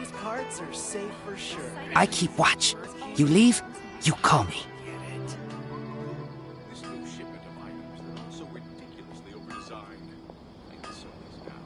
These parts are safe for sure. I keep watch. You leave, you call me. This new shipment of items, they're all so ridiculously overdesigned. Like the Sony's now.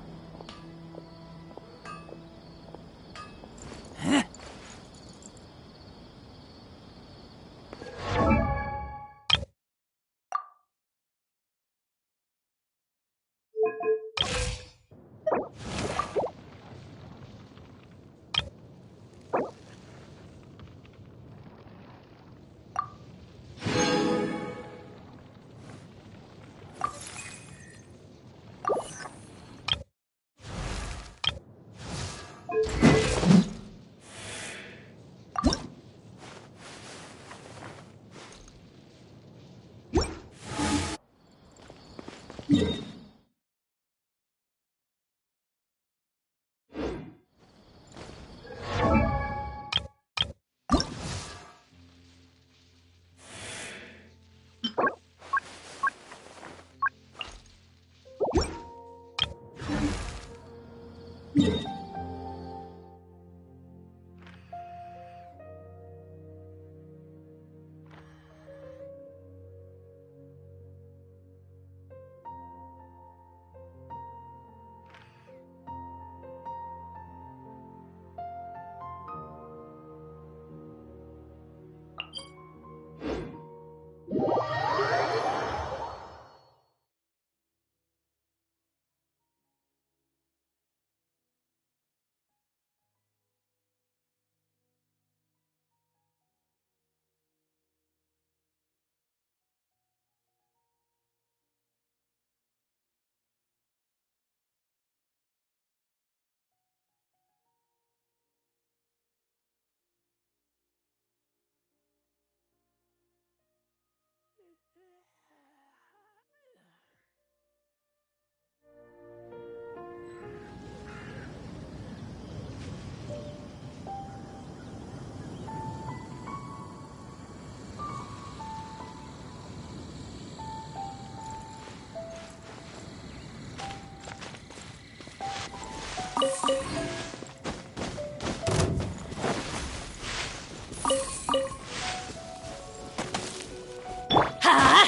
Huh?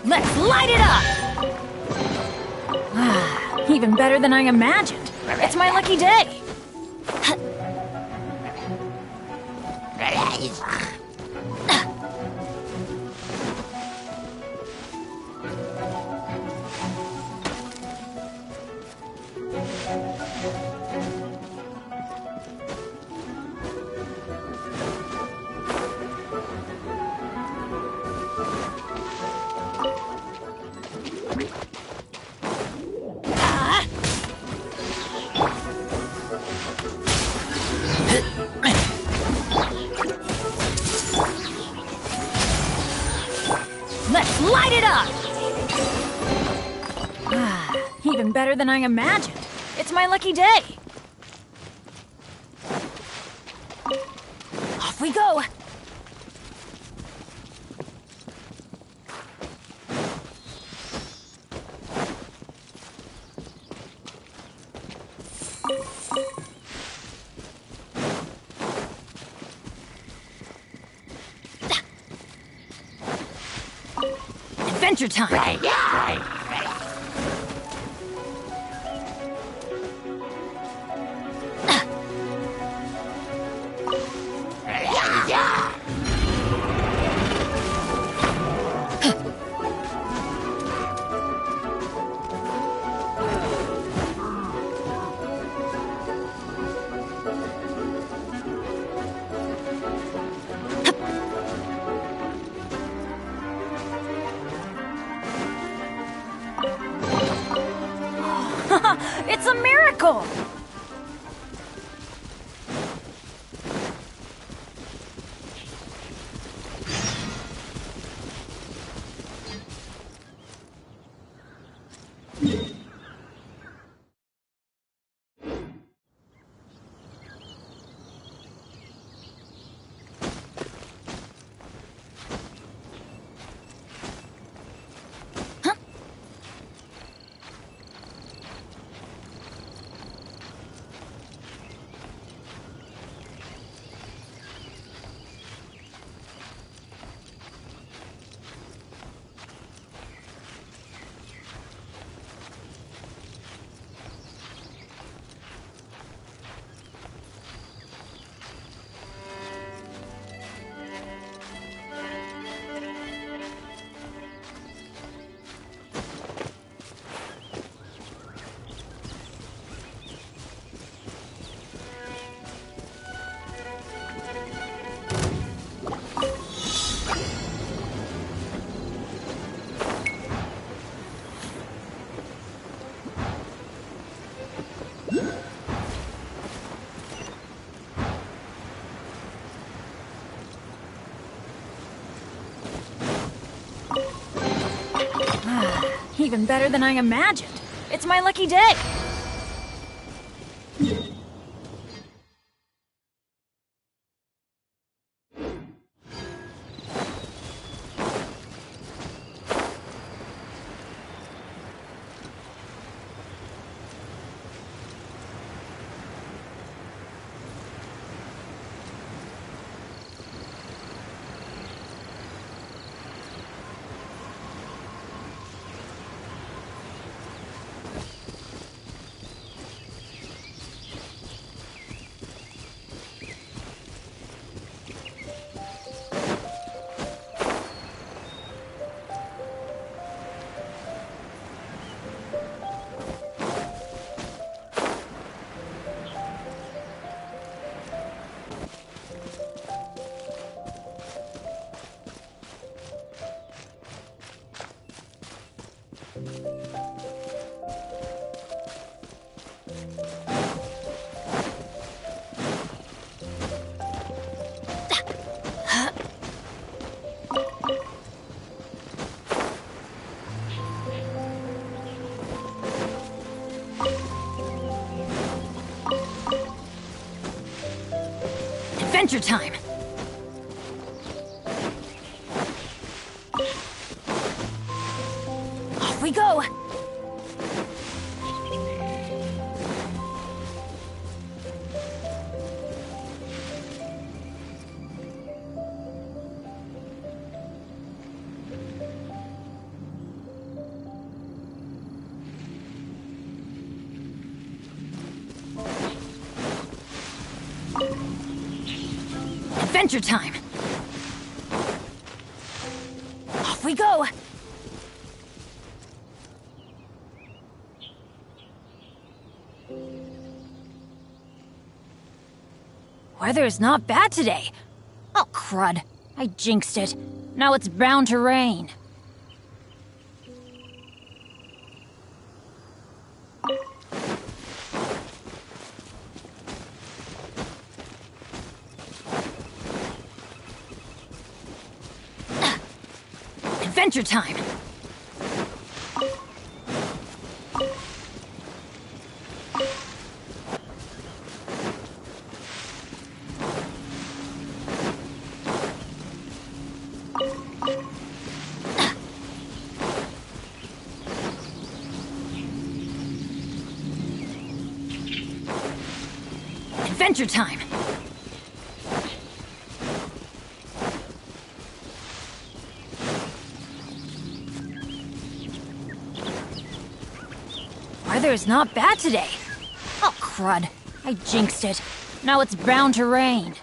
Let's light it up! Ah, even better than I imagined. It's my lucky day. Let's light it up! Ah, even better than I imagined. It's my lucky day. Off we go! Adventure time! It's a miracle! Even better than I imagined. It's my lucky day. Adventure time! Off we go! Adventure time! Off we go! Weather's not bad today. Oh, crud. I jinxed it. Now it's bound to rain. Adventure time! Adventure time! Weather's not bad today. Oh, crud. I jinxed it. Now it's bound to rain.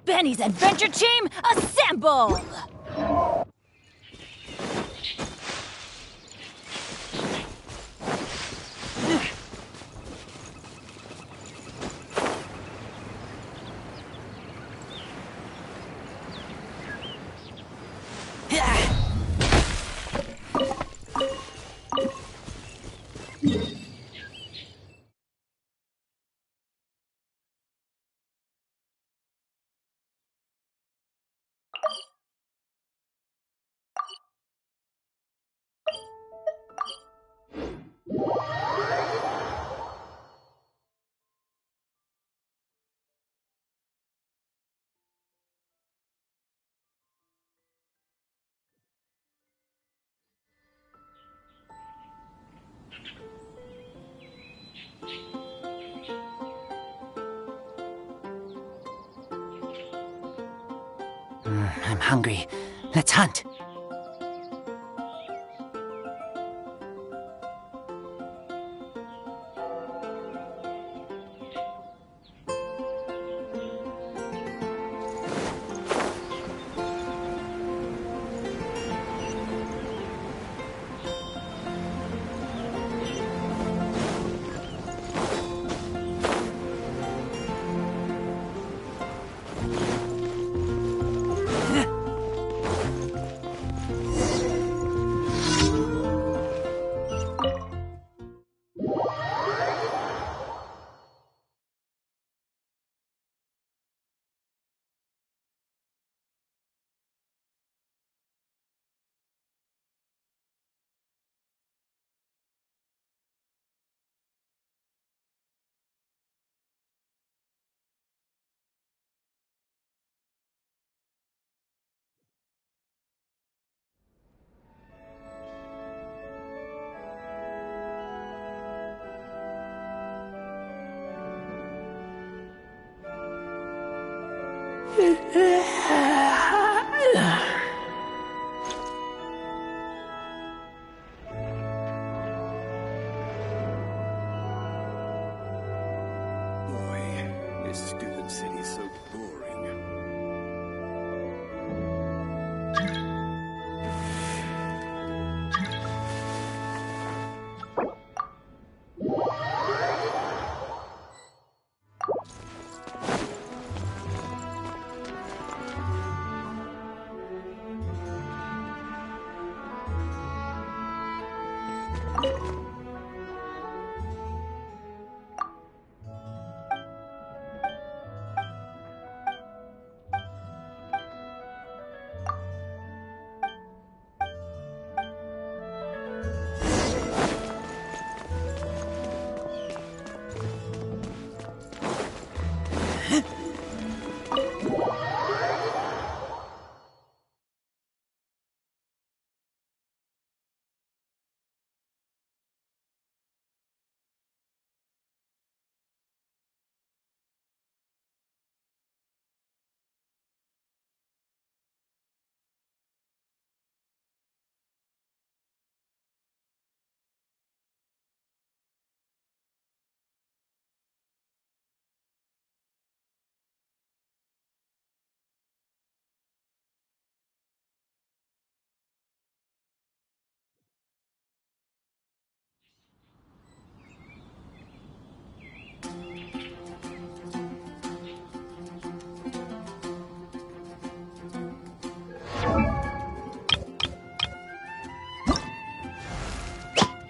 Benny's adventure team, assemble! I'm hungry. Let's hunt. Boy, this stupid city's so boring.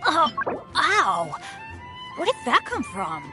Oh, ow! Where did that come from?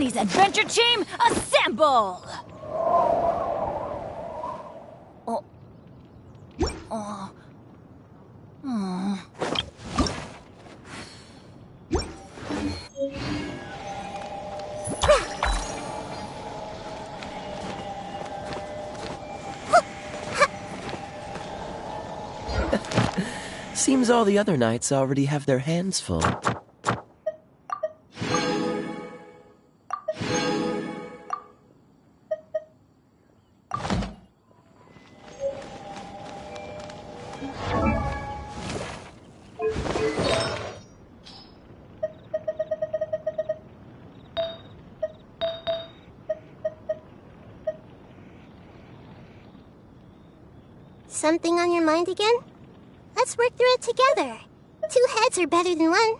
Danny's adventure team, assemble! Oh. Oh. Oh. Seems all the other knights already have their hands full. Something on your mind again? Let's work through it together. 2 heads are better than 1.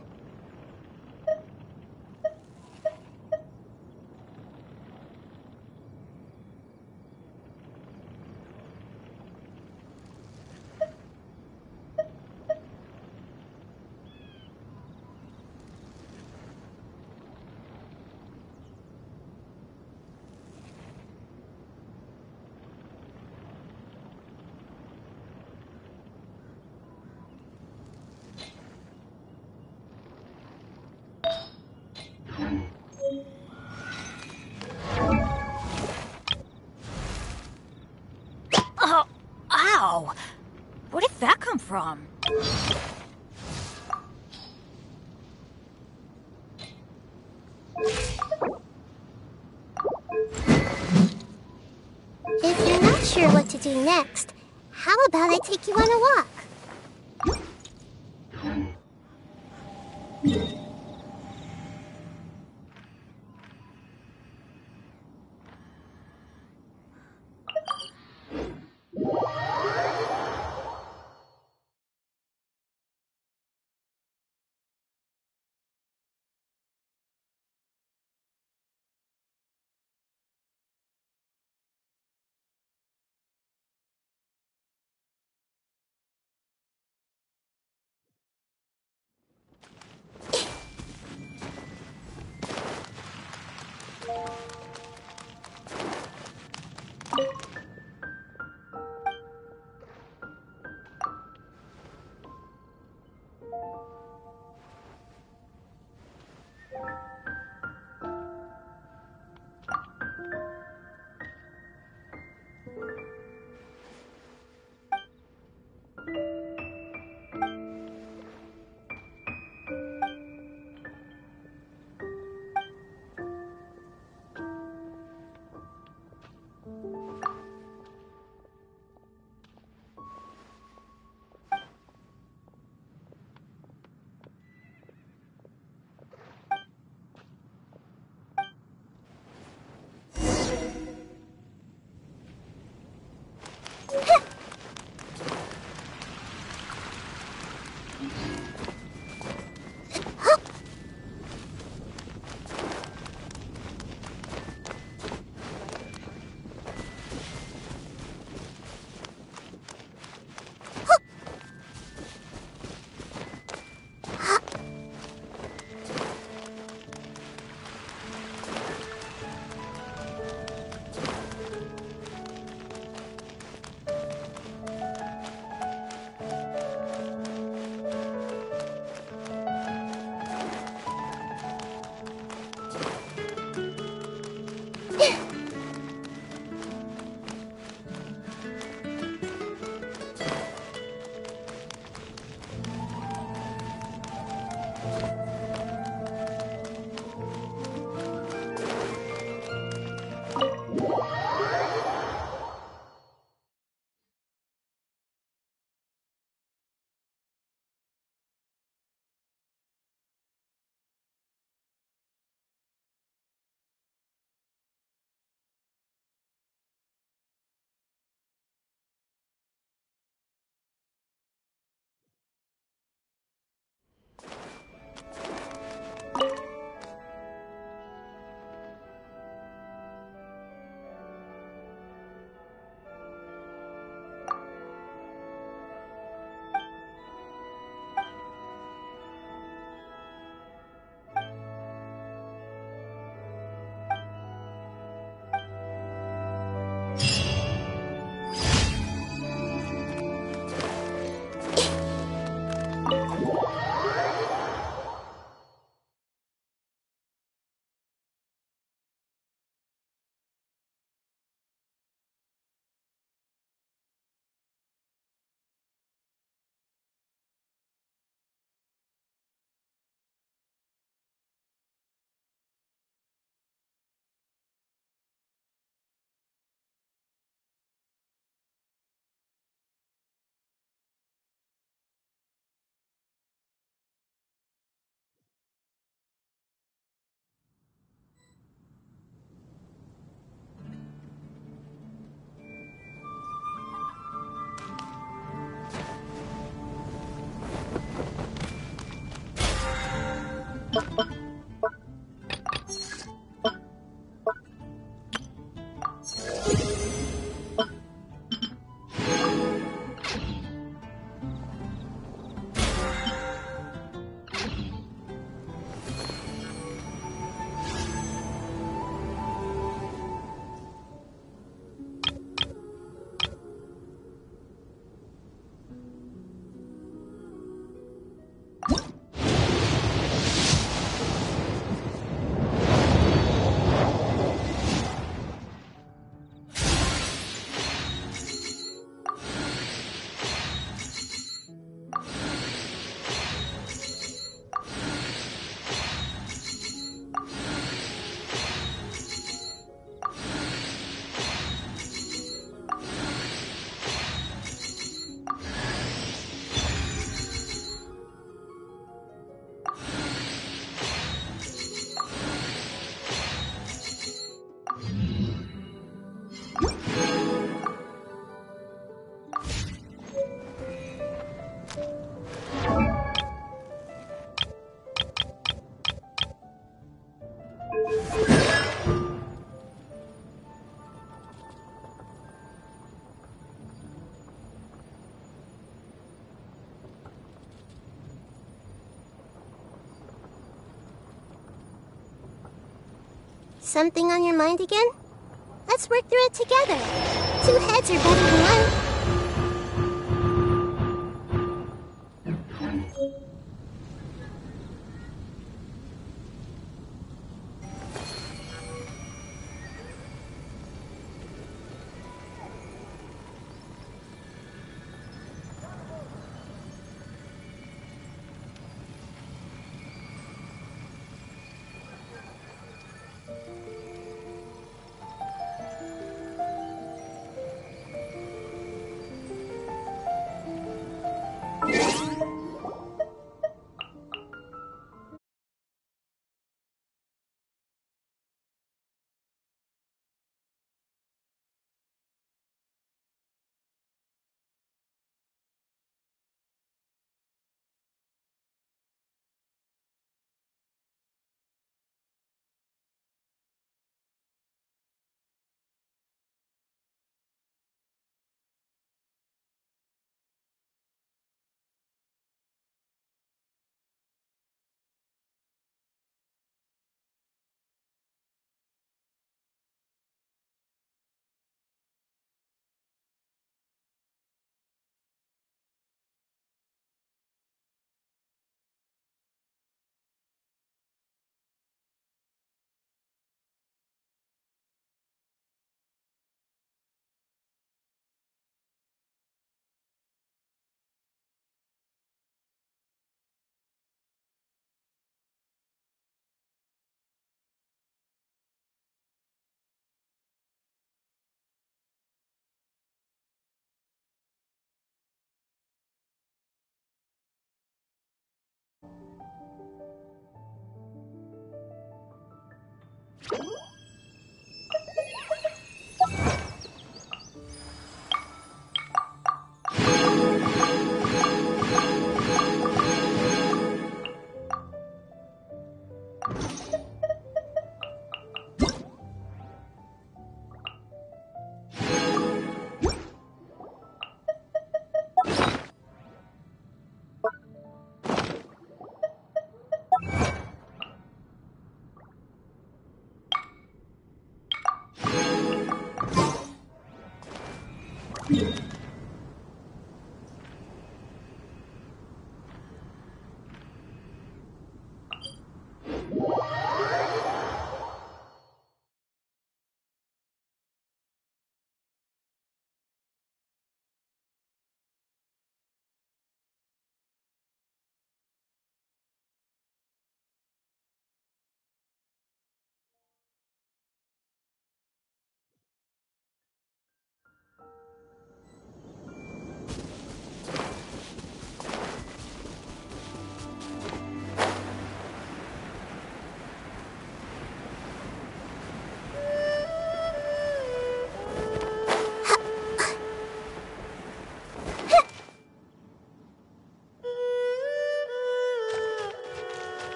Oh, ow! Where did that come from? If you're not sure what to do next, how about I take you on a walk? Something on your mind again? Let's work through it together. Two heads are better than one.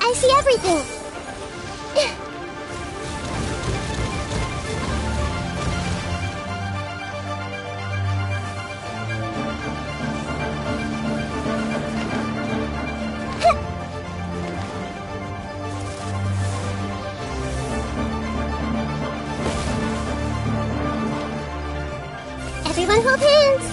I see everything! Everyone hold hands!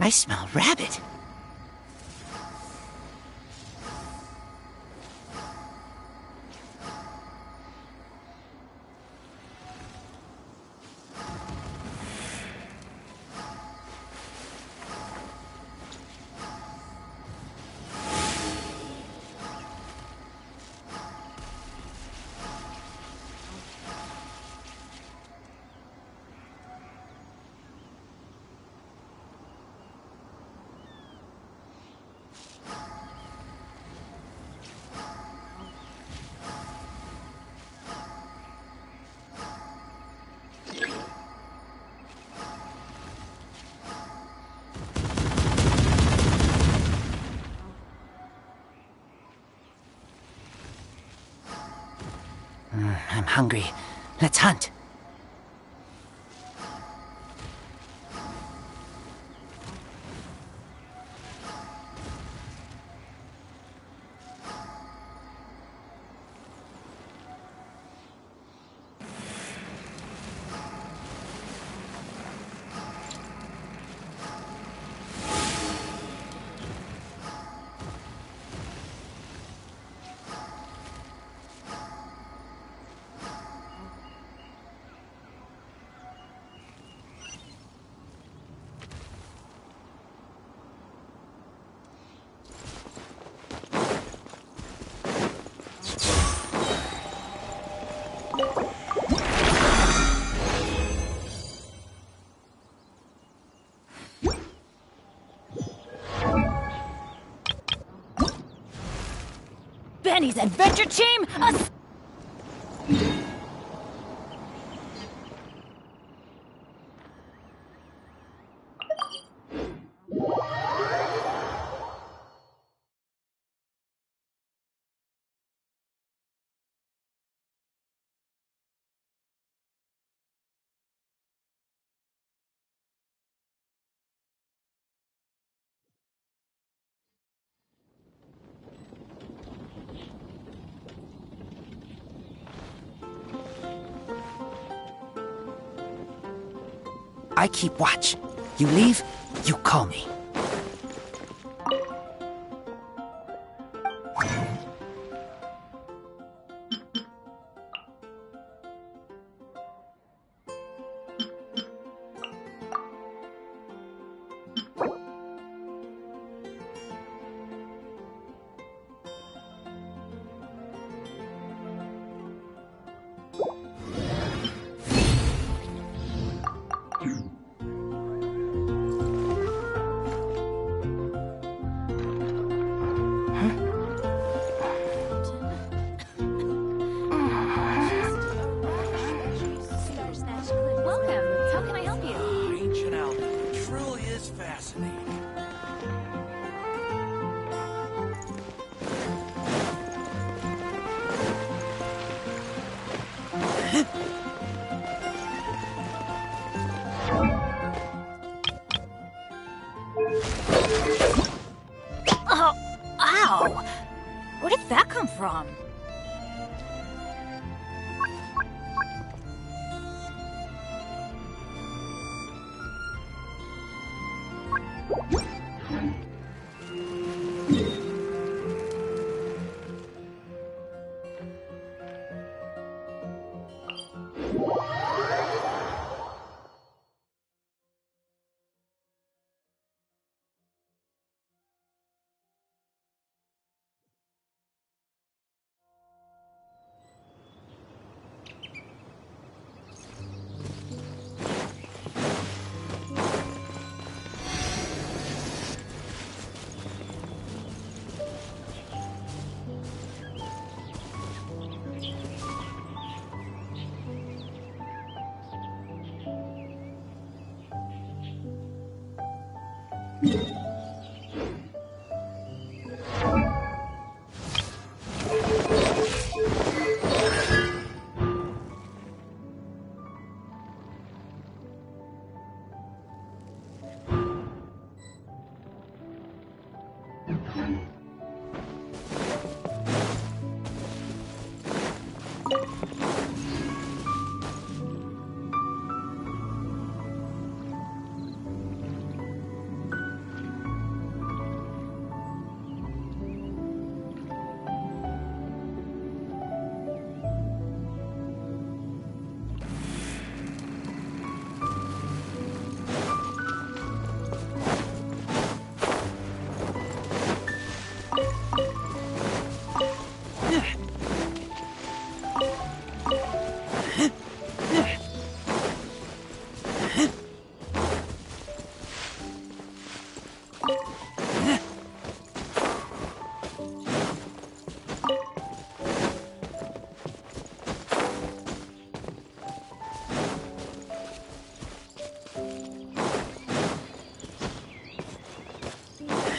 I smell rabbit. I'm hungry. Let's hunt. Benny's adventure team. I keep watch. You leave, you call me. Welcome. How can I help you? Ancient Albion truly is fascinating. Oh, ow! Where did that come from?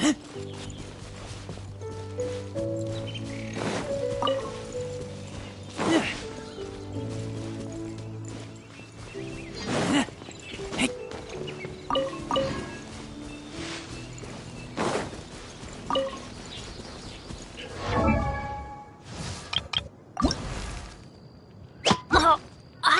Oh, ah.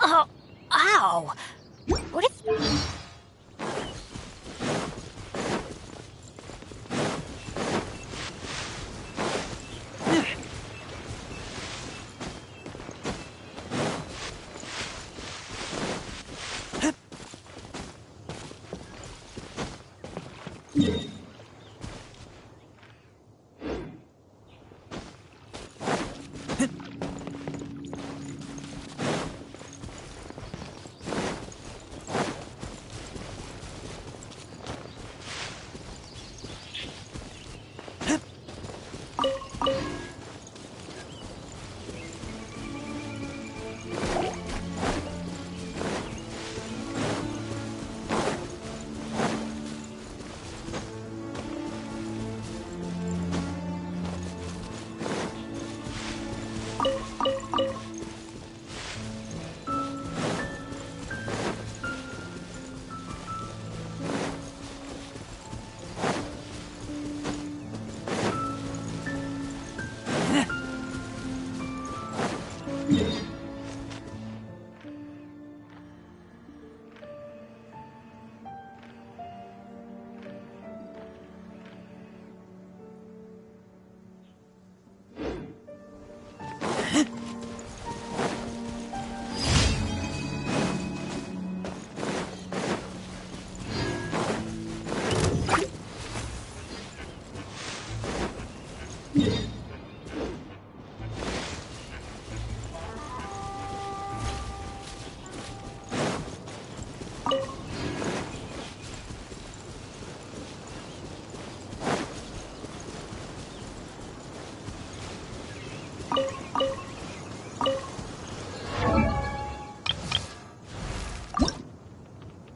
Oh, ow! What if...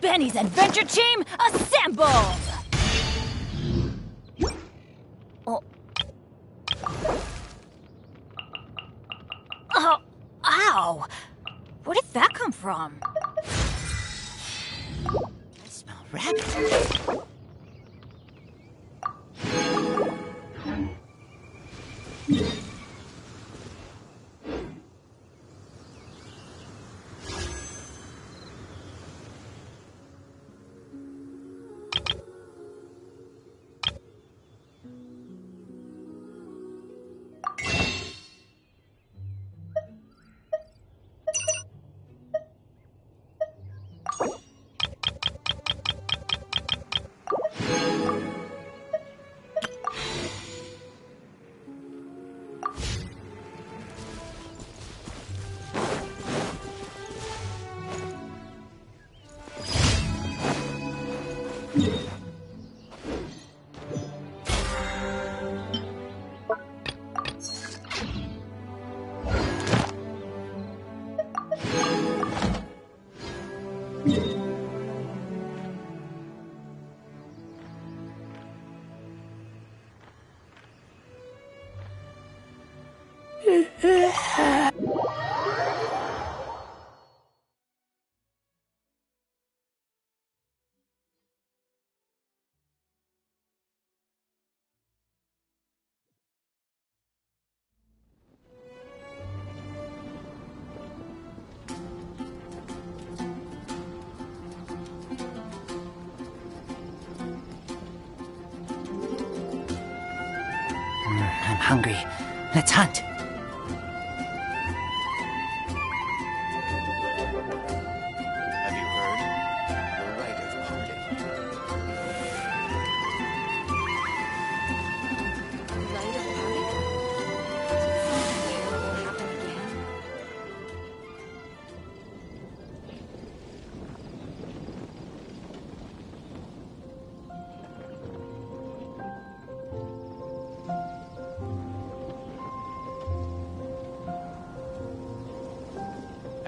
Benny's adventure team assembled! Oh. Oh, ow! Where did that come from? I smell rabbit. I'm hungry. Let's hunt. Have you heard? The rite of parting.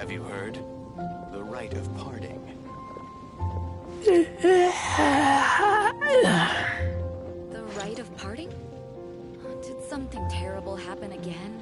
Have you heard? The rite of parting. The rite of parting? Did something terrible happen again?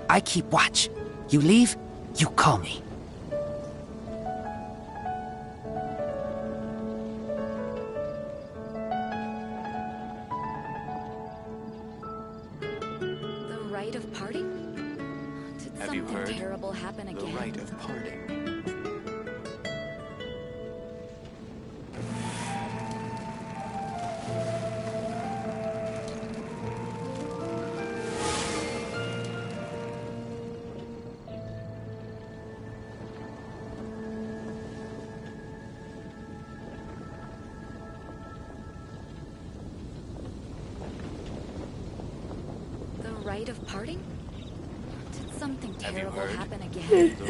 I keep watch. You leave, you call me. The rite of parting? Did Have you something heard? terrible happen The again? rite of parting. The rite of parting? Did something Have you terrible heard? happen again? The rite of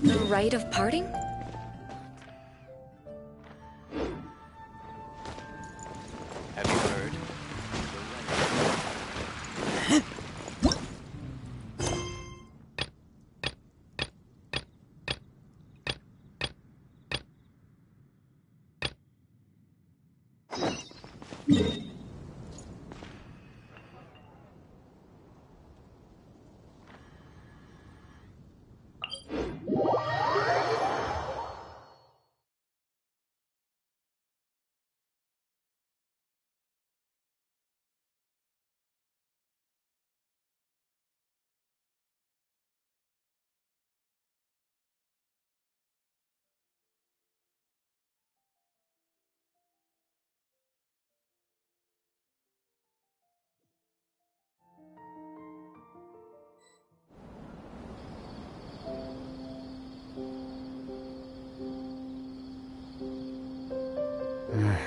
The rite of parting? Have you heard?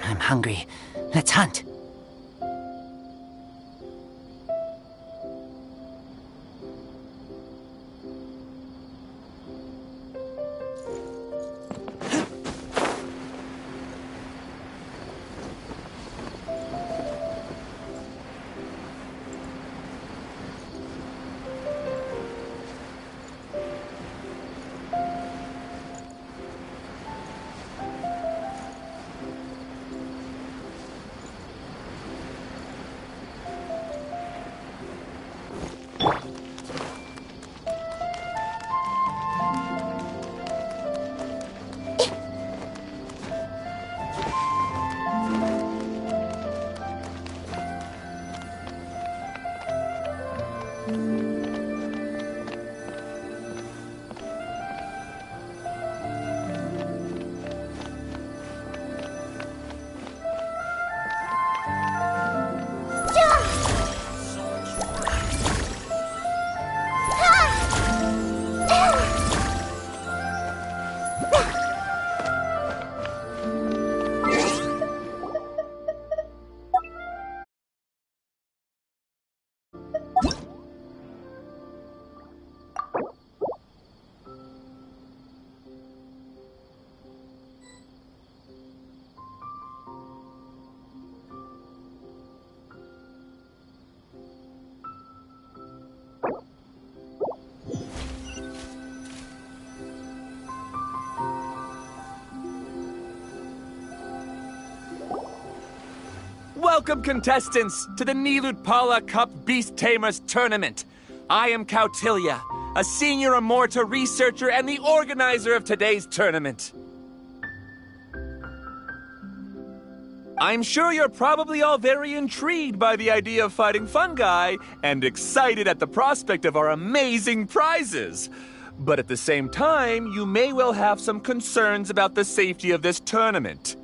I'm hungry. Let's hunt. Welcome, contestants, to the Nilutpala Cup Beast Tamers Tournament. I am Cautilia, a senior Immorta researcher and the organizer of today's tournament. I'm sure you're probably all very intrigued by the idea of fighting fungi and excited at the prospect of our amazing prizes. But at the same time, you may well have some concerns about the safety of this tournament.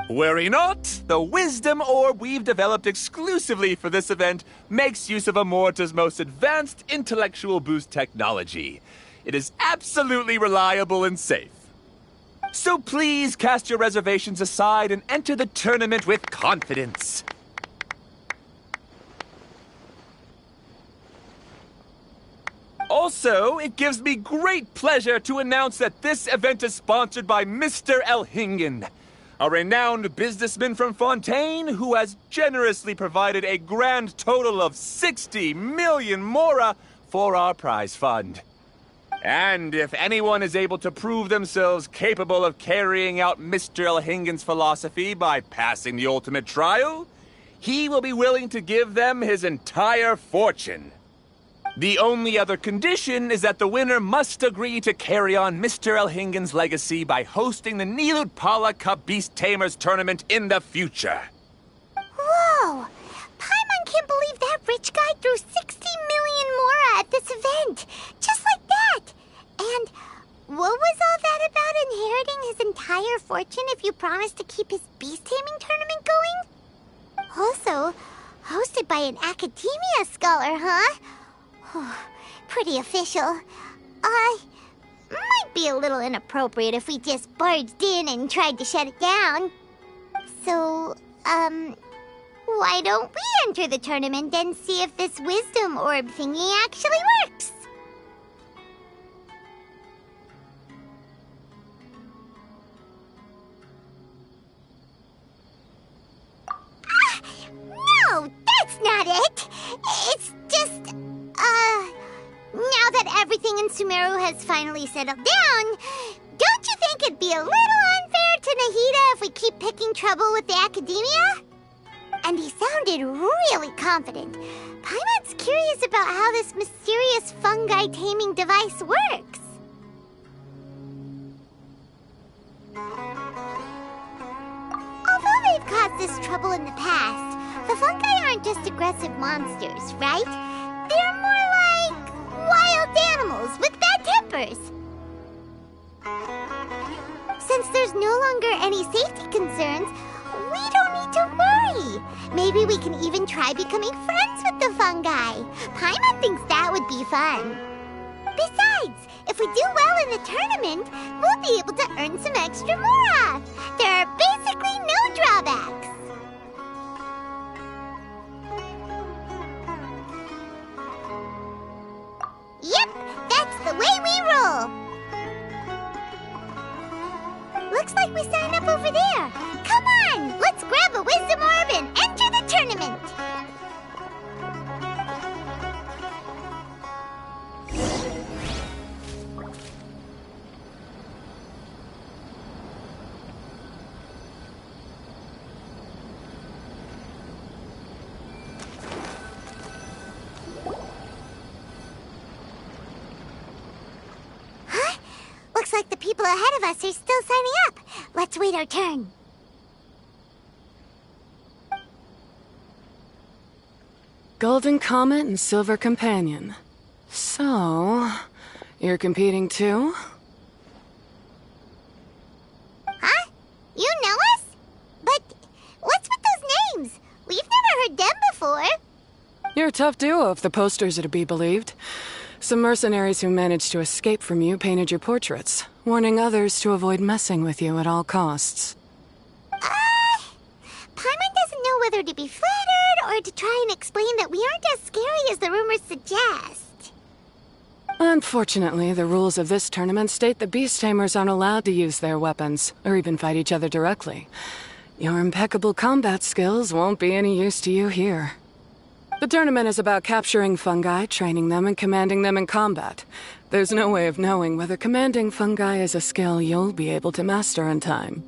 Worry not, the Wisdom Orb we've developed exclusively for this event makes use of Immorta's most advanced intellectual boost technology. It is absolutely reliable and safe. So please cast your reservations aside and enter the tournament with confidence. Also, it gives me great pleasure to announce that this event is sponsored by Mr. Elhingen, a renowned businessman from Fontaine who has generously provided a grand total of 60 million mora for our prize fund. And if anyone is able to prove themselves capable of carrying out Mr. Elhingen's philosophy by passing the ultimate trial, he will be willing to give them his entire fortune. The only other condition is that the winner must agree to carry on Mr. Elhingen's legacy by hosting the Nilutpala Cup Beast Tamers Tournament in the future. Whoa! Paimon can't believe that rich guy threw 60 million mora at this event! Just like that! And what was all that about inheriting his entire fortune if you promised to keep his beast taming tournament going? Also, hosted by an academia scholar, huh? Pretty official. Might be a little inappropriate if we just barged in and tried to shut it down. So, why don't we enter the tournament and see if this wisdom orb thingy actually works? No, that's not it! It's just... now that everything in Sumeru has finally settled down, don't you think it'd be a little unfair to Nahida if we keep picking trouble with the academia? And he sounded really confident. Paimon's curious about how this mysterious fungi taming device works. Although they've caused this trouble in the past, the fungi aren't just aggressive monsters, right? They're more like wild animals with bad tempers. Since there's no longer any safety concerns, we don't need to worry. Maybe we can even try becoming friends with the fungi. Paimon thinks that would be fun. Besides, if we do well in the tournament, we'll be able to earn some extra mora. There are basically no drawbacks. Yep, that's the way we roll. Looks like we signed up over there. Come on, let's grab a wisdom orb and enter the tournament. Looks like the people ahead of us are still signing up. Let's wait our turn. Golden Comet and Silver Companion. So, you're competing too? Huh? You know us? But what's with those names? We've never heard them before. You're a tough duo if the posters are to be believed. Some mercenaries who managed to escape from you painted your portraits, warning others to avoid messing with you at all costs. Paimon doesn't know whether to be flattered or to try and explain that we aren't as scary as the rumors suggest. Unfortunately, the rules of this tournament state that beast tamers aren't allowed to use their weapons, or even fight each other directly. Your impeccable combat skills won't be any use to you here. The tournament is about capturing fungi, training them, and commanding them in combat. There's no way of knowing whether commanding fungi is a skill you'll be able to master in time.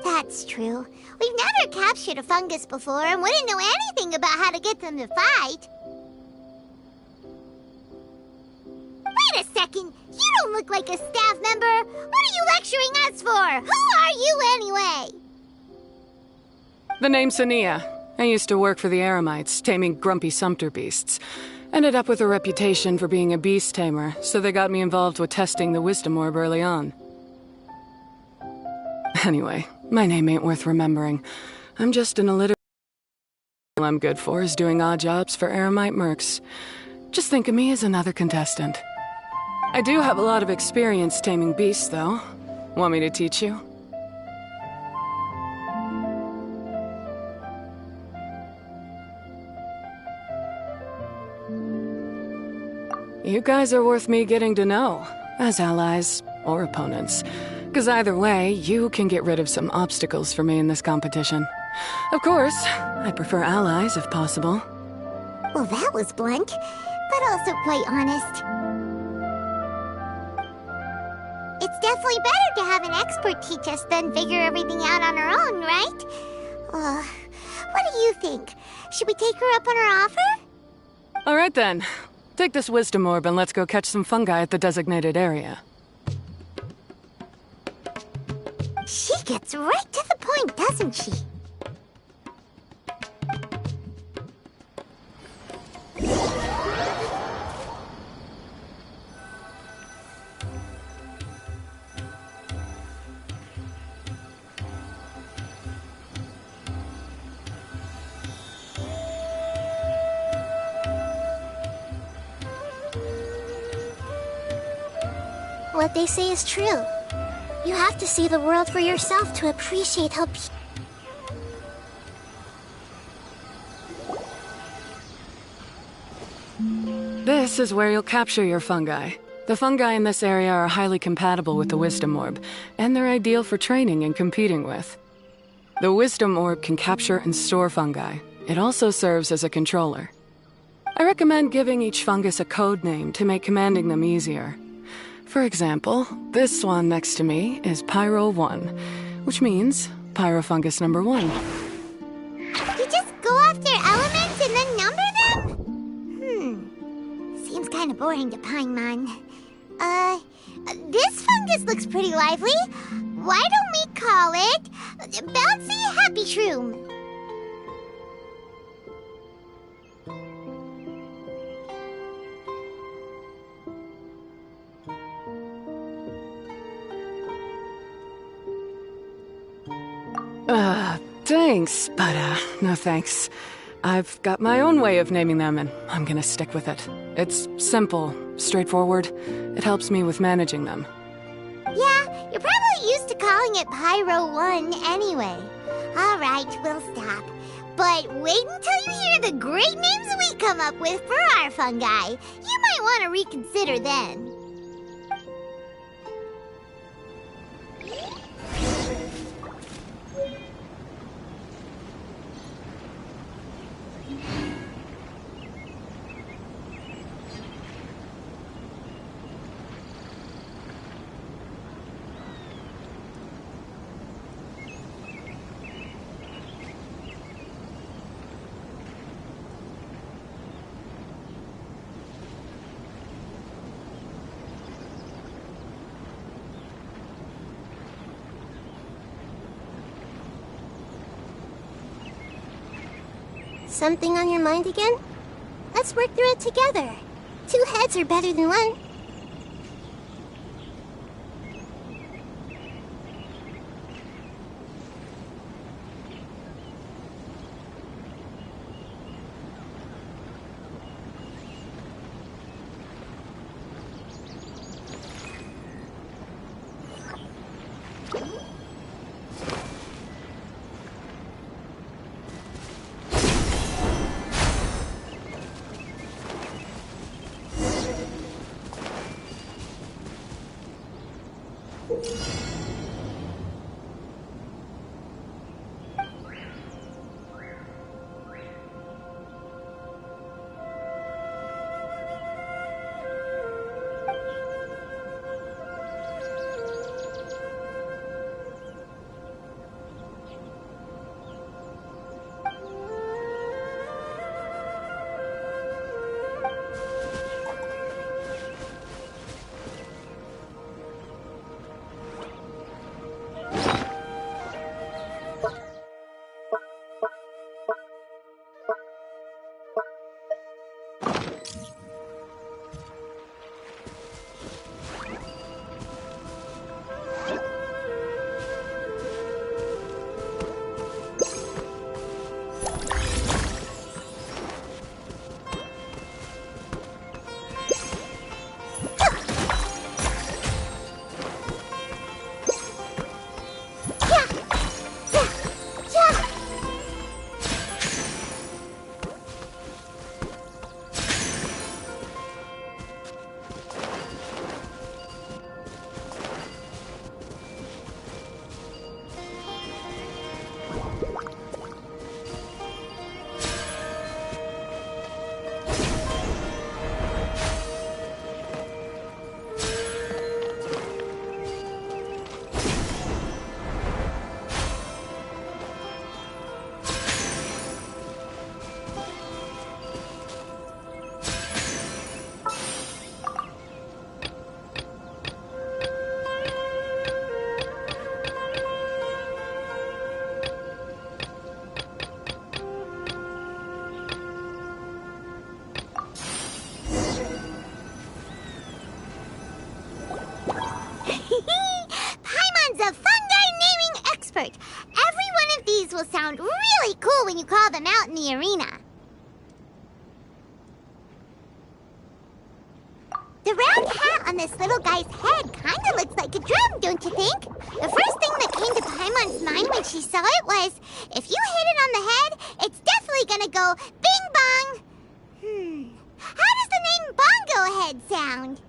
That's true. We've never captured a fungus before and wouldn't know anything about how to get them to fight. Wait a second! You don't look like a staff member! What are you lecturing us for? Who are you anyway? The name's Ania. I used to work for the Eremites, taming grumpy sumpter beasts. Ended up with a reputation for being a beast tamer, so they got me involved with testing the wisdom orb early on. Anyway, my name ain't worth remembering. I'm just an illiterate. All I'm good for is doing odd jobs for Eremite mercs. Just think of me as another contestant. I do have a lot of experience taming beasts, though. Want me to teach you? You guys are worth me getting to know, as allies or opponents. Because either way, you can get rid of some obstacles for me in this competition. Of course, I prefer allies if possible. Well, that was blunt, but also quite honest. It's definitely better to have an expert teach us than figure everything out on our own, right? What do you think? Should we take her up on her offer? All right then. Take this wisdom orb and let's go catch some fungi at the designated area. She gets right to the point, doesn't she? What they say is true. You have to see the world for yourself to appreciate how This is where you'll capture your fungi. The fungi in this area are highly compatible with the wisdom orb, and they're ideal for training and competing with. The wisdom orb can capture and store fungi. It also serves as a controller. I recommend giving each fungus a code name to make commanding them easier. For example, this one next to me is Pyro 1, which means Pyrofungus number 1. You just go after elements and then number them? Seems kind of boring to Paimon. This fungus looks pretty lively. Why don't we call it Bouncy Happy Shroom? Thanks, but no thanks. I've got my own way of naming them, and I'm gonna stick with it. It's simple, straightforward. It helps me with managing them. Yeah, you're probably used to calling it Pyro 1 anyway. Alright, we'll stop. But wait until you hear the great names we come up with for our fungi. You might want to reconsider then. Something on your mind again? Let's work through it together. 2 heads are better than 1. sound really cool when you call them out in the arena. The round hat on this little guy's head kinda looks like a drum, don't you think? The first thing that came to Paimon's mind when she saw it was, if you hit it on the head, it's definitely gonna go bing bong. How does the name Bongo Head sound?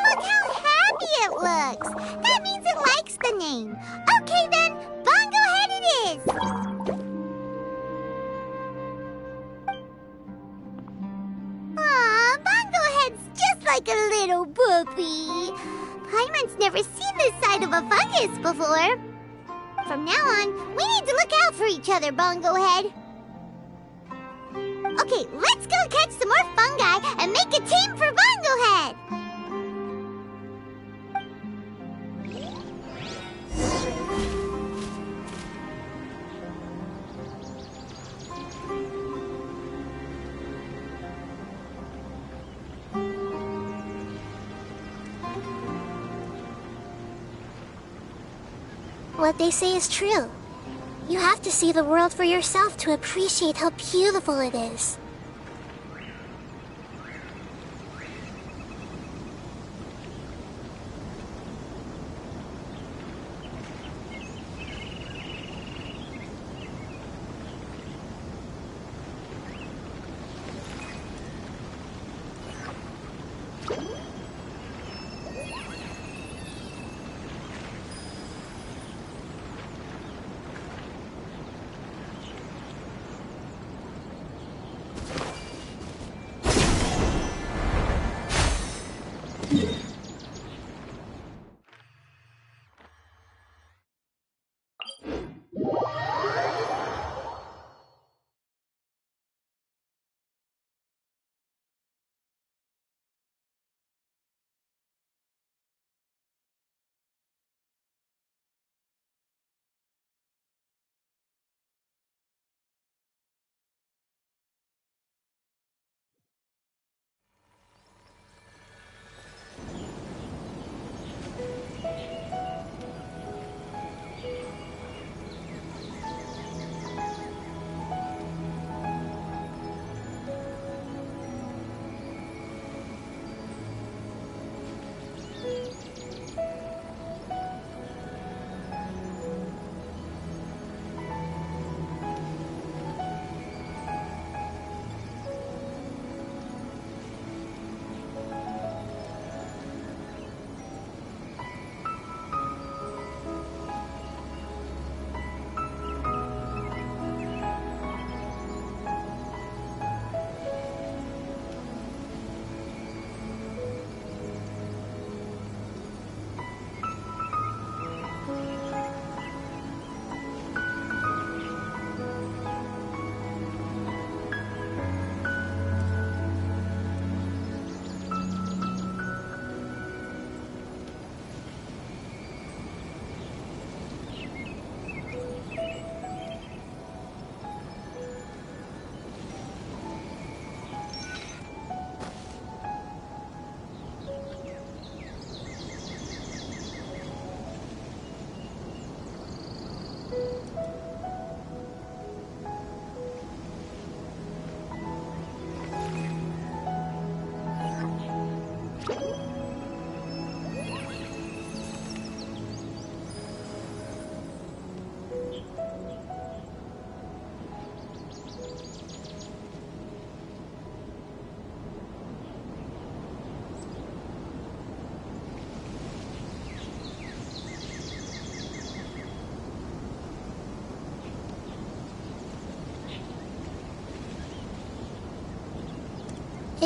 Look how happy it looks. That means it likes the name. Okay then, Bongo Head it is. Aw, Bongo Head's just like a little puppy. Paimon's never seen this side of a fungus before. From now on, we need to look out for each other, Bongo Head. Okay, let's go catch some more fungi and make a team for Bongo Head. What they say is true. You have to see the world for yourself to appreciate how beautiful it is.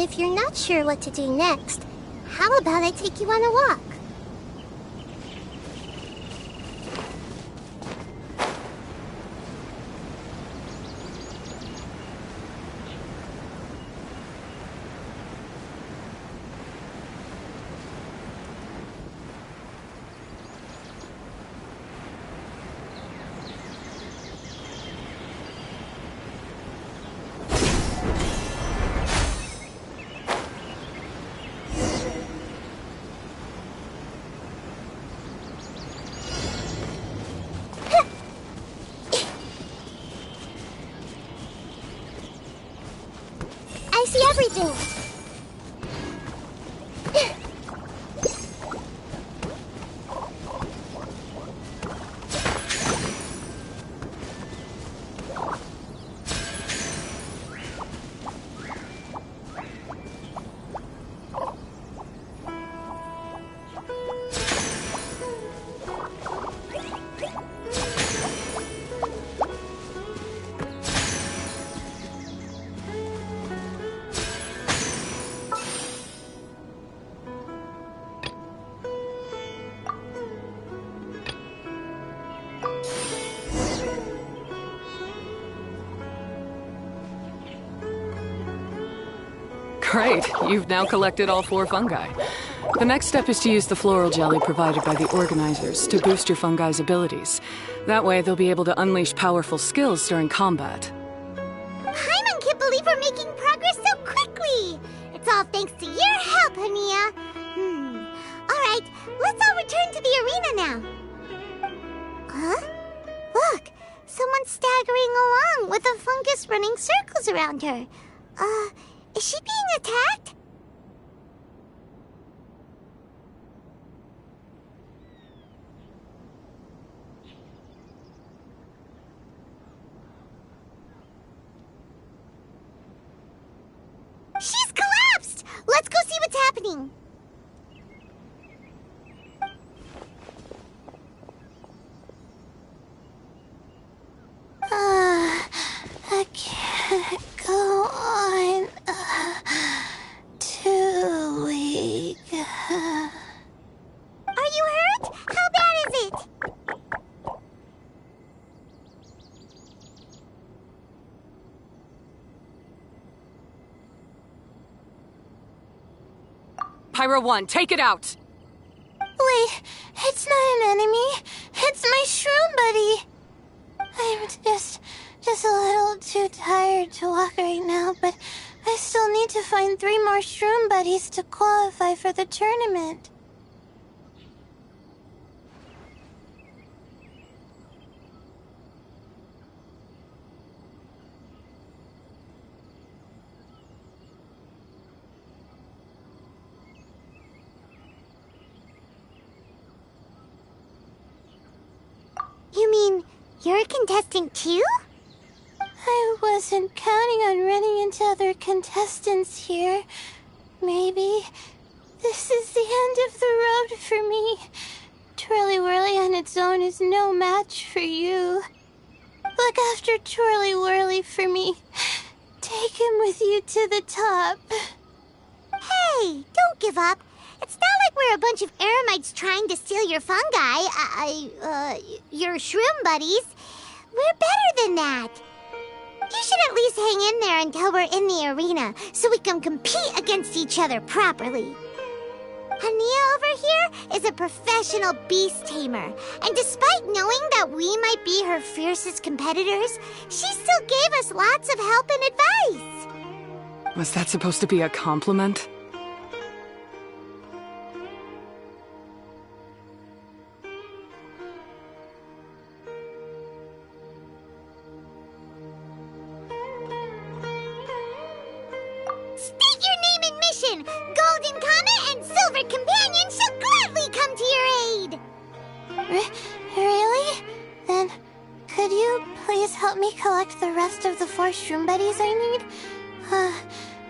If you're not sure what to do next, how about I take you on a walk? I see everything. Great, you've now collected all 4 fungi. The next step is to use the floral jelly provided by the organizers to boost your fungi's abilities. That way, they'll be able to unleash powerful skills during combat. Paimon can't believe we're making progress so quickly! It's all thanks to your help, Hania. Alright, let's all return to the arena now. Huh? Look, someone's staggering along with a fungus running circles around her. Is she being attacked? She's collapsed! Let's go see what's happening. I can't go on. Too weak. Are you hurt? How bad is it? Pyro 1, take it out! Wait, it's not an enemy. It's my shroom buddy. I'm just a little too tired to walk right now, but I still need to find 3 more shroom buddies to qualify for the tournament. You mean you're a contestant too? I wasn't counting on running into other contestants here. Maybe this is the end of the road for me. Twirly Whirly on its own is no match for you. Look after Twirly Whirly for me. Take him with you to the top. Hey, don't give up. It's not like we're a bunch of eremites trying to steal your fungi. Your shroom buddies. We're better than that. You should at least hang in there until we're in the arena, so we can compete against each other properly. Hania over here is a professional beast tamer, and despite knowing that we might be her fiercest competitors, she still gave us lots of help and advice. Was that supposed to be a compliment? State your name and mission! Golden Comet and Silver Companion shall gladly come to your aid! Really? Then, could you please help me collect the rest of the 4 shroom buddies I need?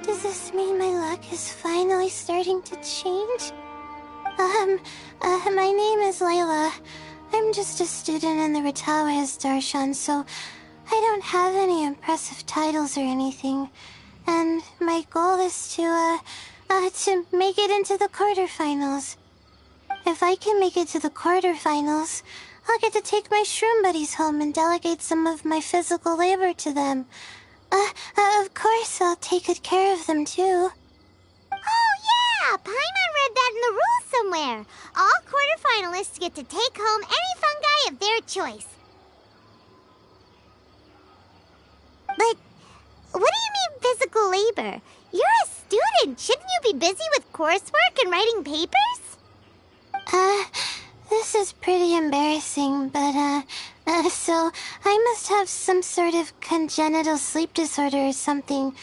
Does this mean my luck is finally starting to change? My name is Layla. I'm just a student in the Ratawa Darshan, so I don't have any impressive titles or anything. and my goal is to make it into the quarterfinals. If I can make it to the quarterfinals, I'll get to take my shroom buddies home and delegate some of my physical labor to them. Of course, I'll take good care of them, too. Oh, yeah! Paimon read that in the rules somewhere. All quarterfinalists get to take home any fungi of their choice. But what do you mean physical labor? You're a student. Shouldn't you be busy with coursework and writing papers? This is pretty embarrassing, but, so I must have some sort of congenital sleep disorder or something,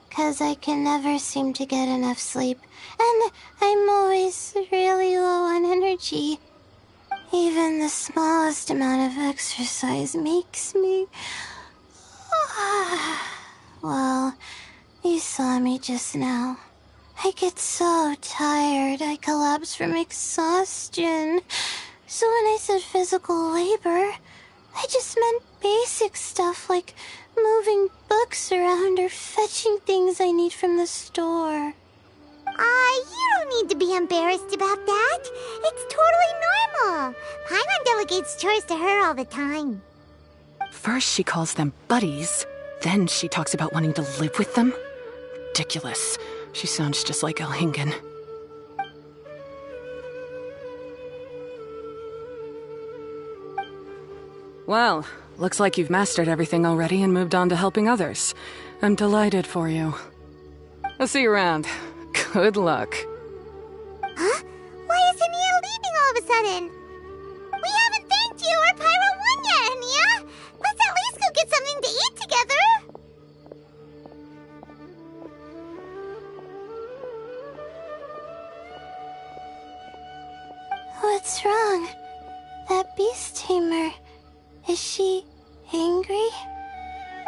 'cause I can never seem to get enough sleep, and I'm always really low on energy. Even the smallest amount of exercise makes me... Well, you saw me just now. I get so tired, I collapse from exhaustion. So when I said physical labor, I just meant basic stuff like moving books around or fetching things I need from the store. You don't need to be embarrassed about that. It's totally normal. Paimon delegates chores to her all the time. First she calls them buddies, then she talks about wanting to live with them? Ridiculous. She sounds just like Elhingen. Well, looks like you've mastered everything already and moved on to helping others. I'm delighted for you. I'll see you around. Good luck. Huh? Why is Ania leaving all of a sudden? We haven't thanked you or Pyro won yet, Ania! Let's at least go get something to eat together! What's wrong? That beast tamer... Is she angry?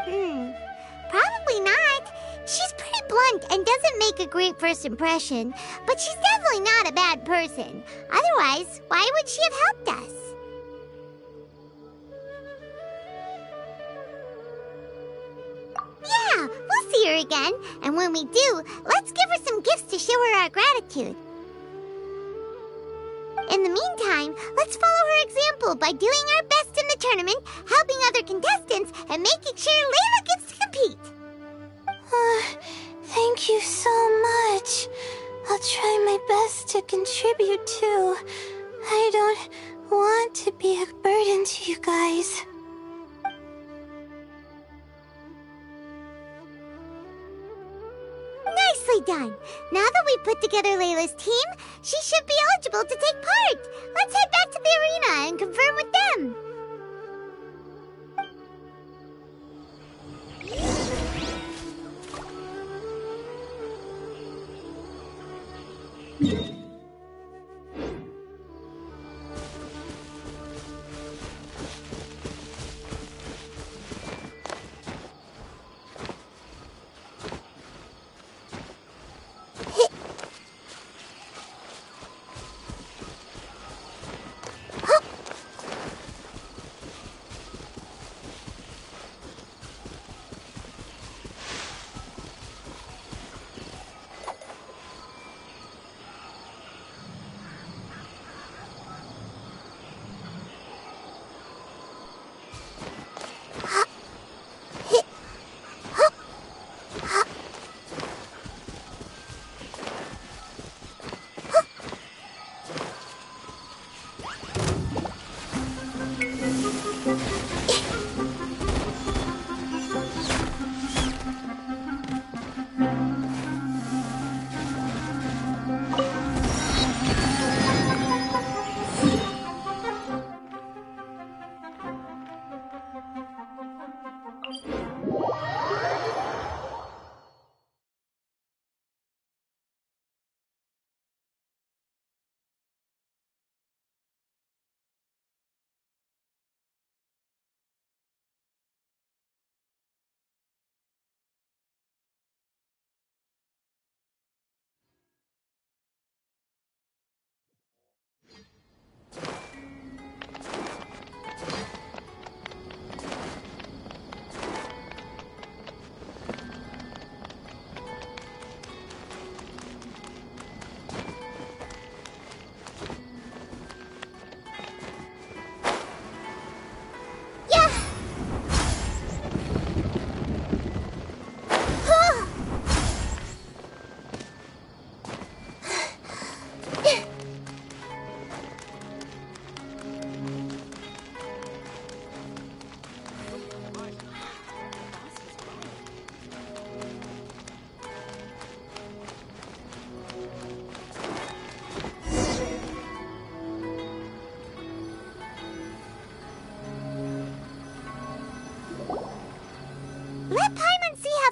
Probably not. She's pretty blunt and doesn't make a great first impression, but she's definitely not a bad person. Otherwise, why would she have helped us? Yeah, we'll see her again, and when we do, let's give her some gifts to show her our gratitude. In the meantime, let's follow her example by doing our best in the tournament, helping other contestants, and making sure Layla gets to compete. Thank you so much. I'll try my best to contribute too. I don't want to be a burden to you guys. Nicely done. Now that we've put together Layla's team, she should be eligible to take part. Let's head back to the arena and confirm with them.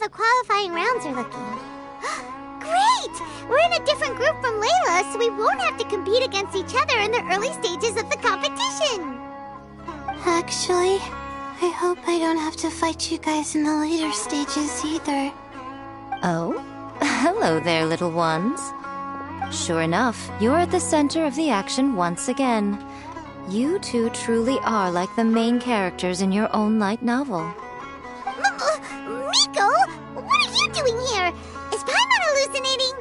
the qualifying rounds are looking. Great! We're in a different group from Layla, so we won't have to compete against each other in the early stages of the competition. Actually, I hope I don't have to fight you guys in the later stages either. Oh? Hello there, little ones. Sure enough, you're at the center of the action once again. You two truly are like the main characters in your own light novel. Miko! What are you doing here? Is Paimon hallucinating?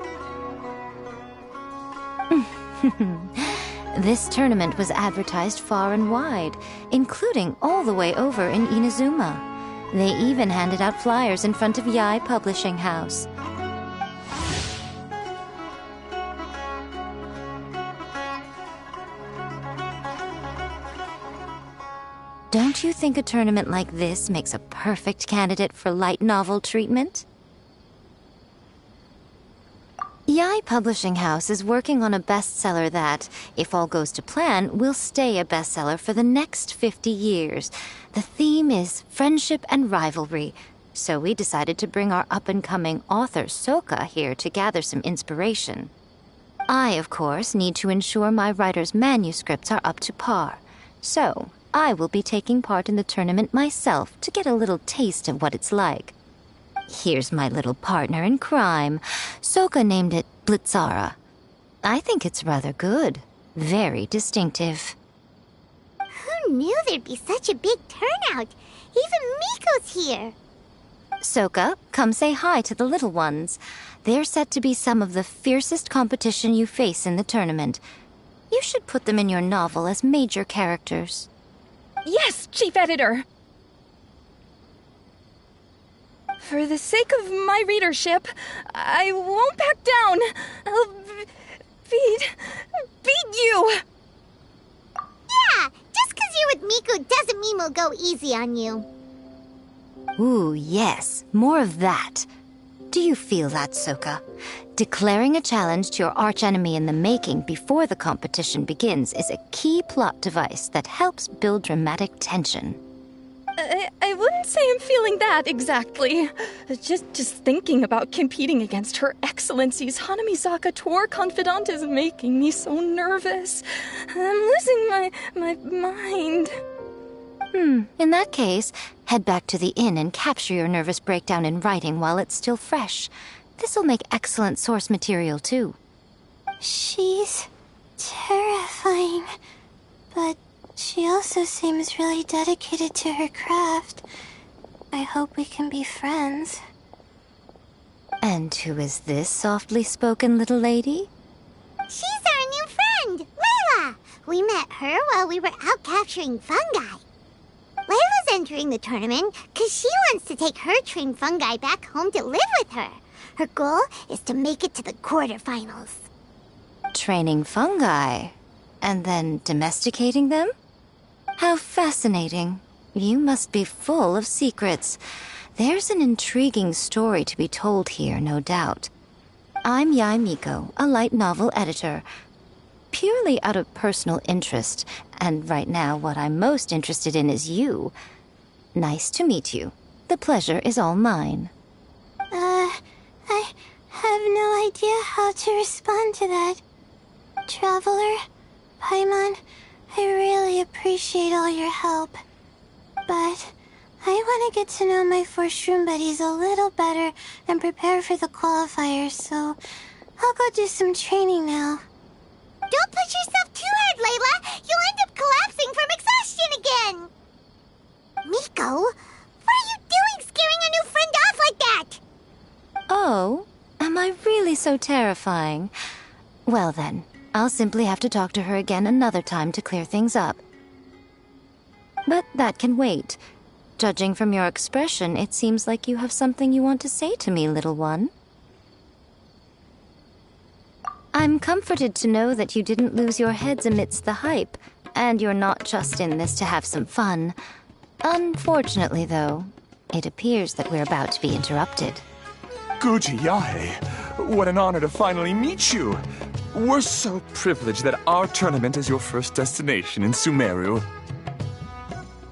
This tournament was advertised far and wide, including all the way over in Inazuma. They even handed out flyers in front of Yae Publishing House. Don't you think a tournament like this makes a perfect candidate for light novel treatment? Yae Publishing House is working on a bestseller that, if all goes to plan, will stay a bestseller for the next 50 years. The theme is friendship and rivalry, so we decided to bring our up-and-coming author Soka here to gather some inspiration. I, of course, need to ensure my writer's manuscripts are up to par, so I will be taking part in the tournament myself to get a little taste of what it's like. Here's my little partner in crime. Soka named it Blitzara. I think it's rather good. Very distinctive. Who knew there'd be such a big turnout? Even Miko's here. Soka, come say hi to the little ones. They're set to be some of the fiercest competition you face in the tournament. You should put them in your novel as major characters. Yes, Chief Editor! For the sake of my readership, I won't back down. I'll beat you! Yeah, just 'cause you're with Miko doesn't mean we'll go easy on you. Ooh, yes. More of that. Do you feel that, Soka? Declaring a challenge to your archenemy in the making before the competition begins is a key plot device that helps build dramatic tension. I wouldn't say I'm feeling that exactly. Just thinking about competing against Her Excellency's Hanamizaka tour confidant is making me so nervous. I'm losing my mind. In that case, head back to the inn and capture your nervous breakdown in writing while it's still fresh. This'll make excellent source material, too. She's terrifying, but she also seems really dedicated to her craft. I hope we can be friends. And who is this softly spoken little lady? She's our new friend, Layla. We met her while we were out capturing fungi. Layla's entering the tournament because she wants to take her trained fungi back home to live with her. Her goal is to make it to the quarterfinals. Training fungi, and then domesticating them? How fascinating. You must be full of secrets. There's an intriguing story to be told here, no doubt. I'm Yae Miko, a light novel editor. Purely out of personal interest, and right now what I'm most interested in is you. Nice to meet you. The pleasure is all mine. I have no idea how to respond to that. Traveler, Paimon, I really appreciate all your help. But I want to get to know my 4 shroom buddies a little better and prepare for the qualifiers, so I'll go do some training now. Don't push yourself too hard, Layla. You'll end up collapsing from exhaustion again. Miko, what are you doing scaring a new friend off like that? Oh, am I really so terrifying? Well then, I'll simply have to talk to her again another time to clear things up. But that can wait. Judging from your expression, it seems like you have something you want to say to me, little one. I'm comforted to know that you didn't lose your heads amidst the hype, and you're not just in this to have some fun. Unfortunately, though, it appears that we're about to be interrupted. Guji Yae, what an honor to finally meet you. We're so privileged that our tournament is your first destination in Sumeru.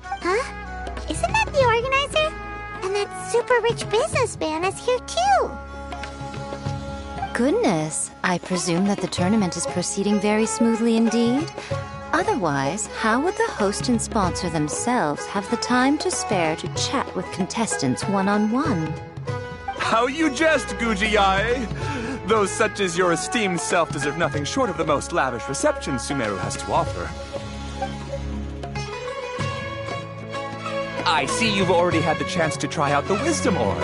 Huh? Isn't that the organizer? And that super rich businessman is here too. Goodness, I presume that the tournament is proceeding very smoothly indeed. Otherwise, how would the host and sponsor themselves have the time to spare to chat with contestants one-on-one? How you jest, Guji-yae! Those such as your esteemed self deserve nothing short of the most lavish reception Sumeru has to offer. I see you've already had the chance to try out the Wisdom Orb.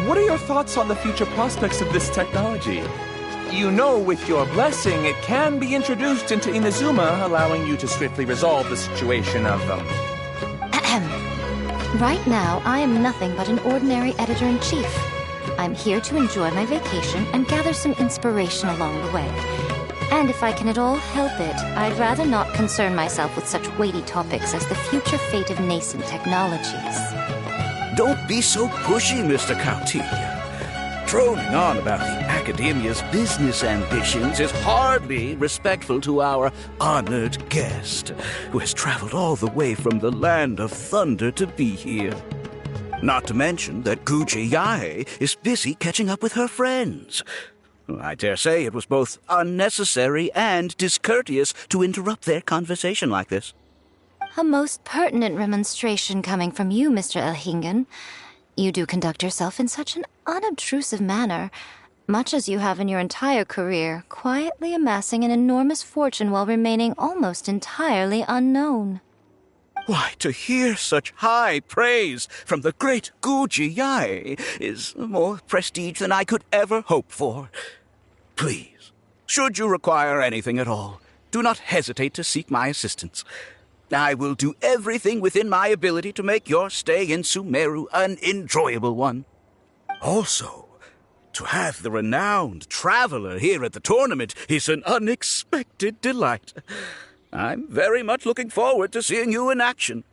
What are your thoughts on the future prospects of this technology? You know, with your blessing, it can be introduced into Inazuma, allowing you to swiftly resolve the situation of, Right now, I am nothing but an ordinary editor-in-chief. I'm here to enjoy my vacation and gather some inspiration along the way. And if I can at all help it, I'd rather not concern myself with such weighty topics as the future fate of nascent technologies. Don't be so pushy, Mr. Kautilya. Droning on about the Academia's business ambitions is hardly respectful to our honored guest, who has traveled all the way from the land of thunder to be here. Not to mention that Guji-yae is busy catching up with her friends. I dare say it was both unnecessary and discourteous to interrupt their conversation like this. A most pertinent remonstration coming from you, Mr. Elhingen. You do conduct yourself in such an unobtrusive manner, much as you have in your entire career, quietly amassing an enormous fortune while remaining almost entirely unknown. Why, to hear such high praise from the great Guji-yae is more prestige than I could ever hope for. Please, should you require anything at all, do not hesitate to seek my assistance. I will do everything within my ability to make your stay in Sumeru an enjoyable one. Also, to have the renowned traveler here at the tournament is an unexpected delight. I'm very much looking forward to seeing you in action.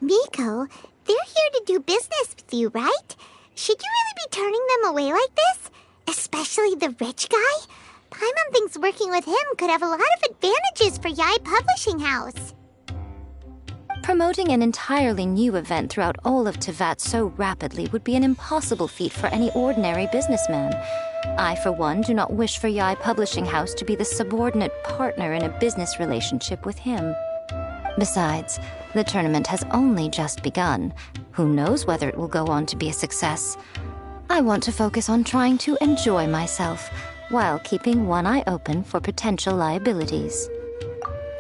Miko, they're here to do business with you, right? Should you really be turning them away like this? Especially the rich guy? Paimon thinks working with him could have a lot of advantages for Yae Publishing House. Promoting an entirely new event throughout all of Teyvat so rapidly would be an impossible feat for any ordinary businessman. I, for one, do not wish for Yae Publishing House to be the subordinate partner in a business relationship with him. Besides, the tournament has only just begun. Who knows whether it will go on to be a success? I want to focus on trying to enjoy myself, while keeping one eye open for potential liabilities.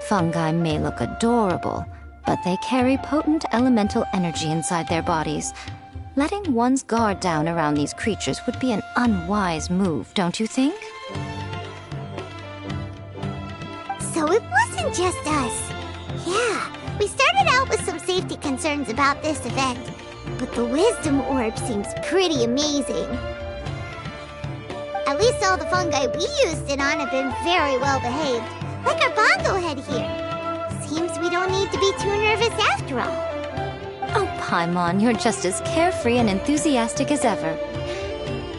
Fungi may look adorable, but they carry potent elemental energy inside their bodies. Letting one's guard down around these creatures would be an unwise move, don't you think? So it wasn't just us. Yeah, we started out with some safety concerns about this event, but the Wisdom Orb seems pretty amazing. At least all the fungi we used it on have been very well behaved, like our bongo head here. Seems we don't need to be too nervous after all. Oh, Paimon, you're just as carefree and enthusiastic as ever.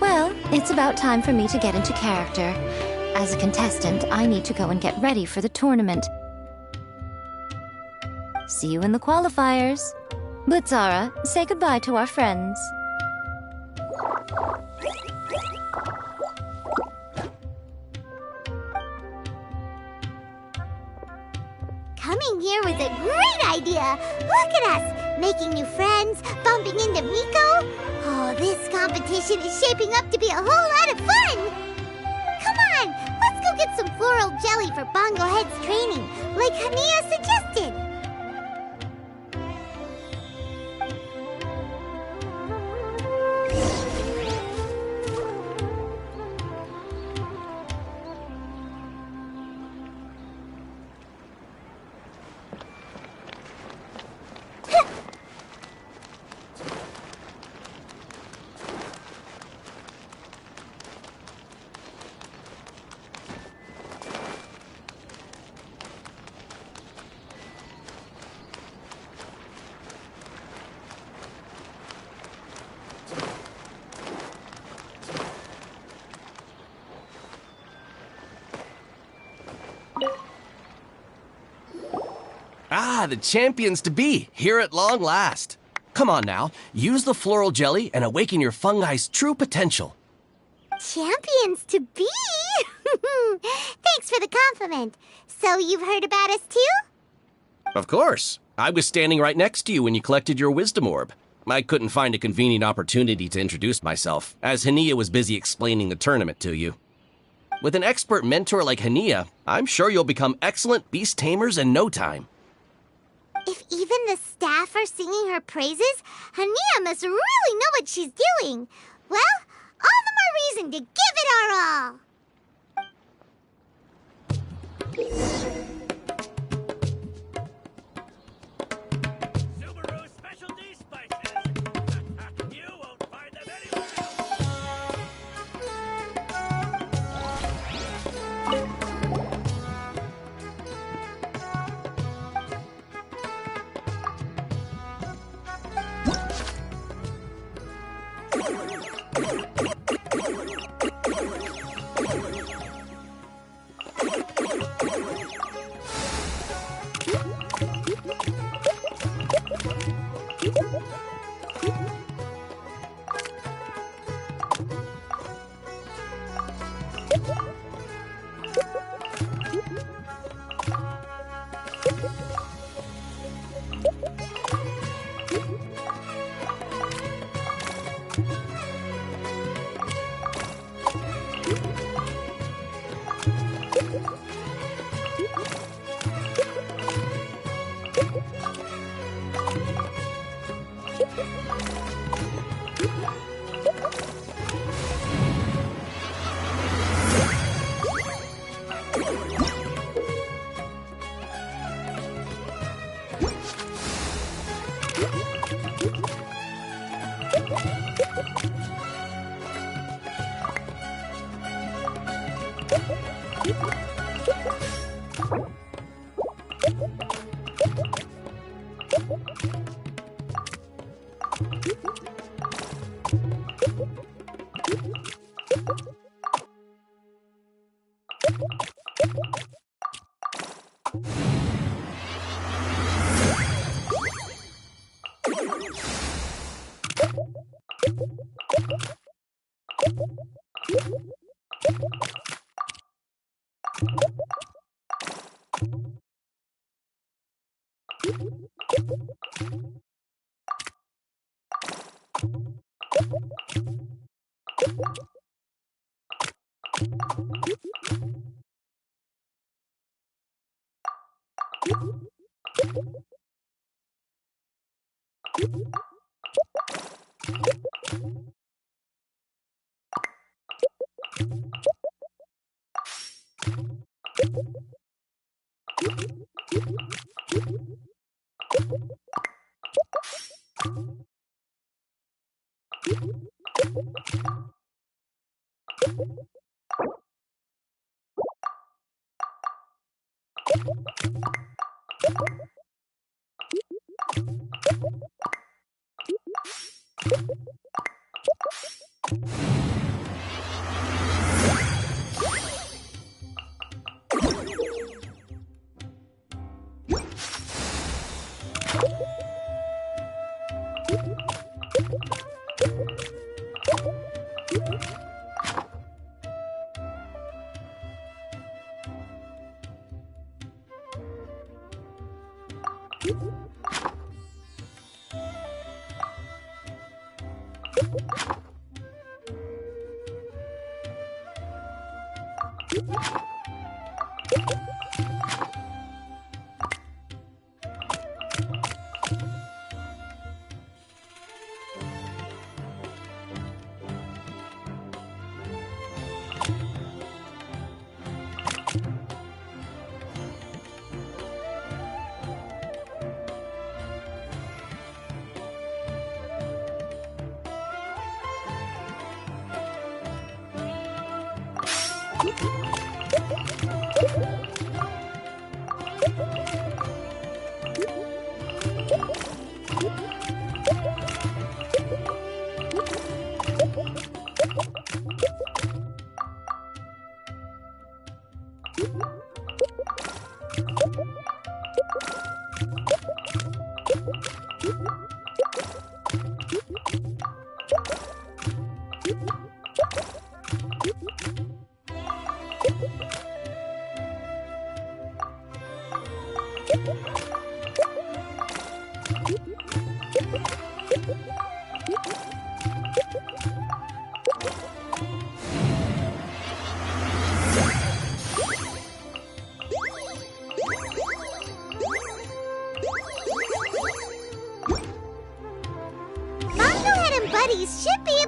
Well, it's about time for me to get into character. As a contestant, I need to go and get ready for the tournament. See you in the qualifiers. Blitzara, say goodbye to our friends. Coming here was a great idea! Look at us! Making new friends, bumping into Miko. Oh, this competition is shaping up to be a whole lot of fun! Come on, let's go get some floral jelly for Bongo Head's training, like Hania suggested. the champions to be, here at long last. Come on now, use the floral jelly and awaken your fungi's true potential. Champions to be? Thanks for the compliment. So you've heard about us too? Of course. I was standing right next to you when you collected your wisdom orb. I couldn't find a convenient opportunity to introduce myself, as Hania was busy explaining the tournament to you. With an expert mentor like Hania, I'm sure you'll become excellent beast tamers in no time. If even the staff are singing her praises, Hania must really know what she's doing. Well, all the more reason to give it our all. Subaru specialty spices. You won't find them anywhere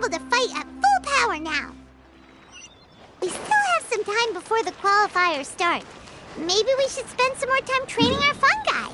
able to fight at full power now. We still have some time before the qualifiers start. Maybe we should spend some more time training our fun guy.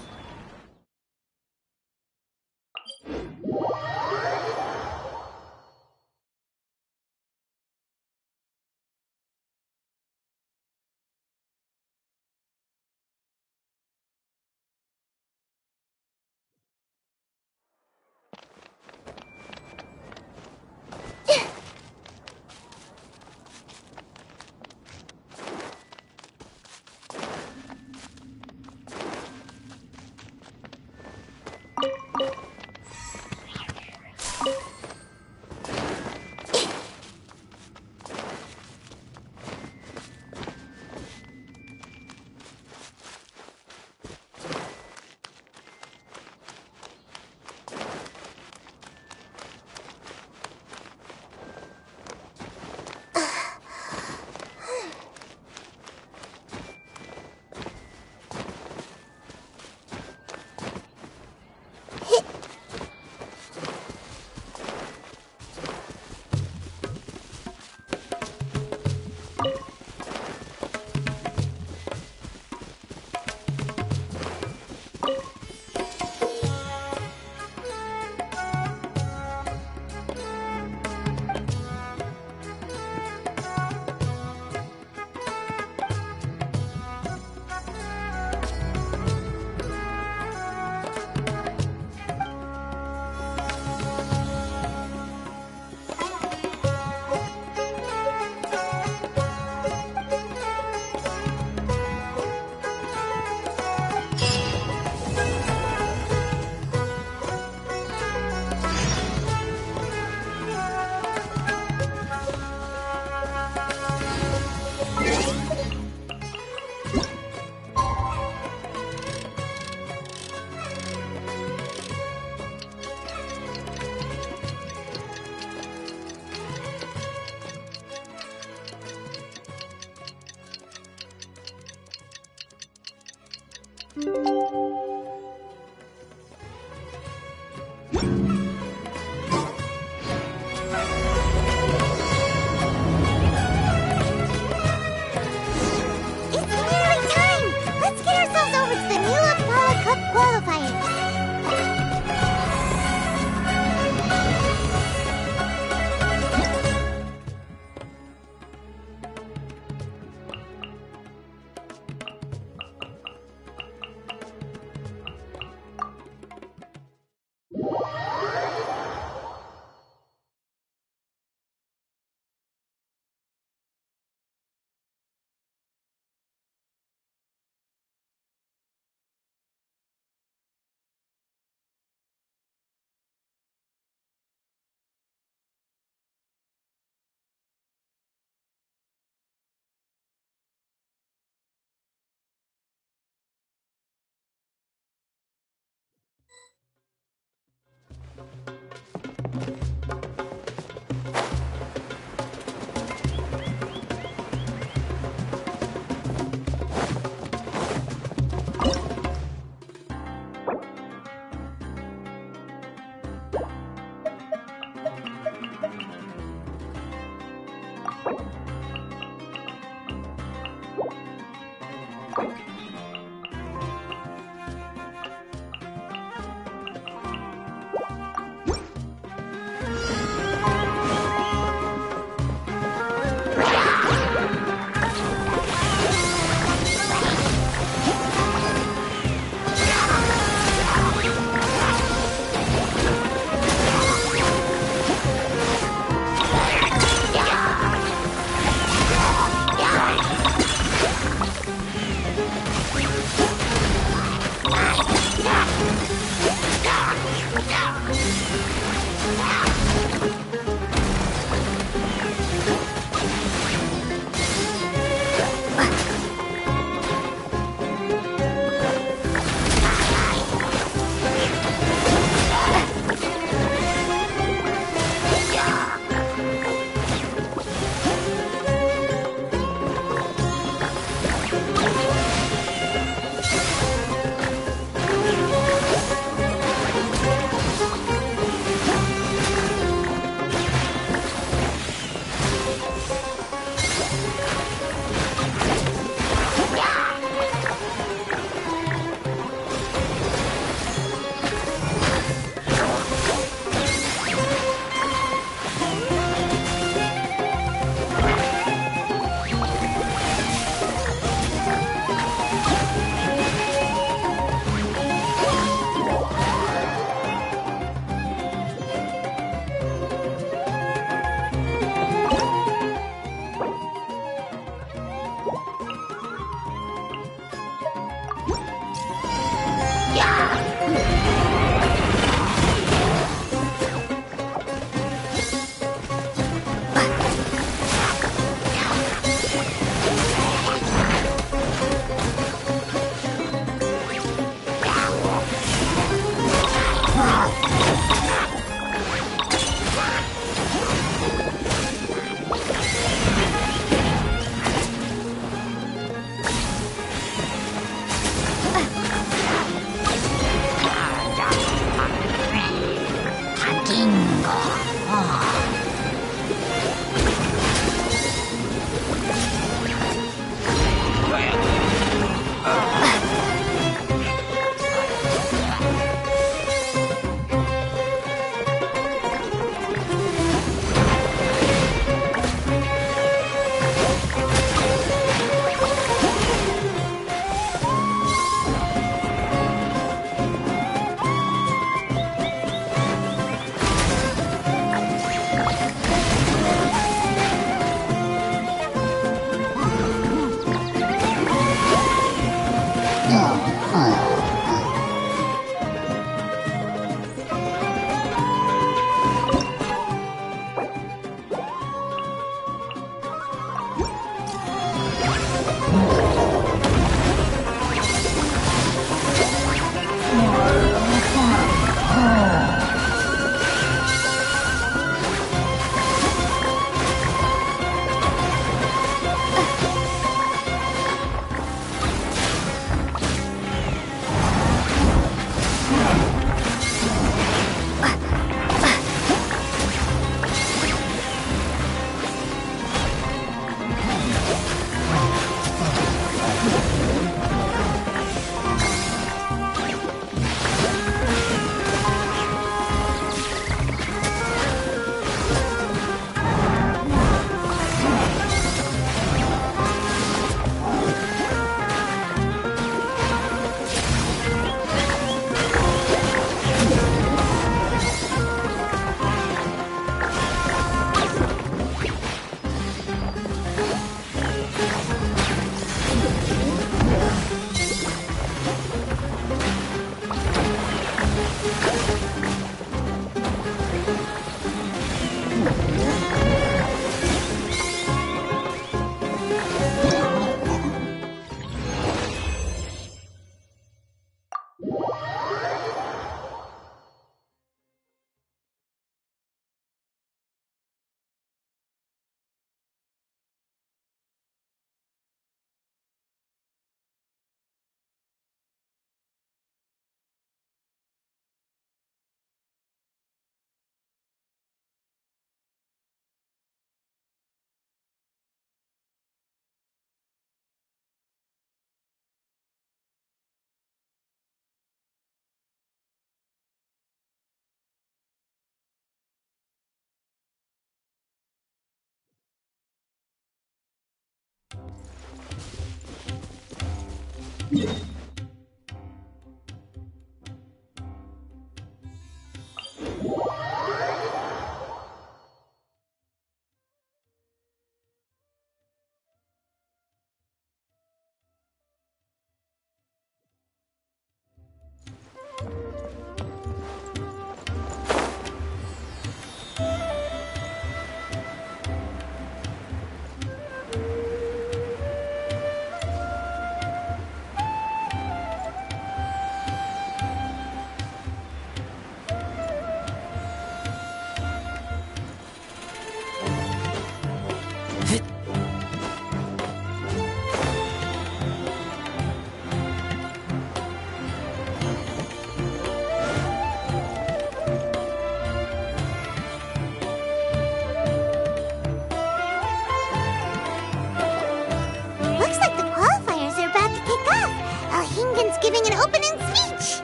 Looks like the qualifiers are about to kick off. Alhingen's giving an opening speech.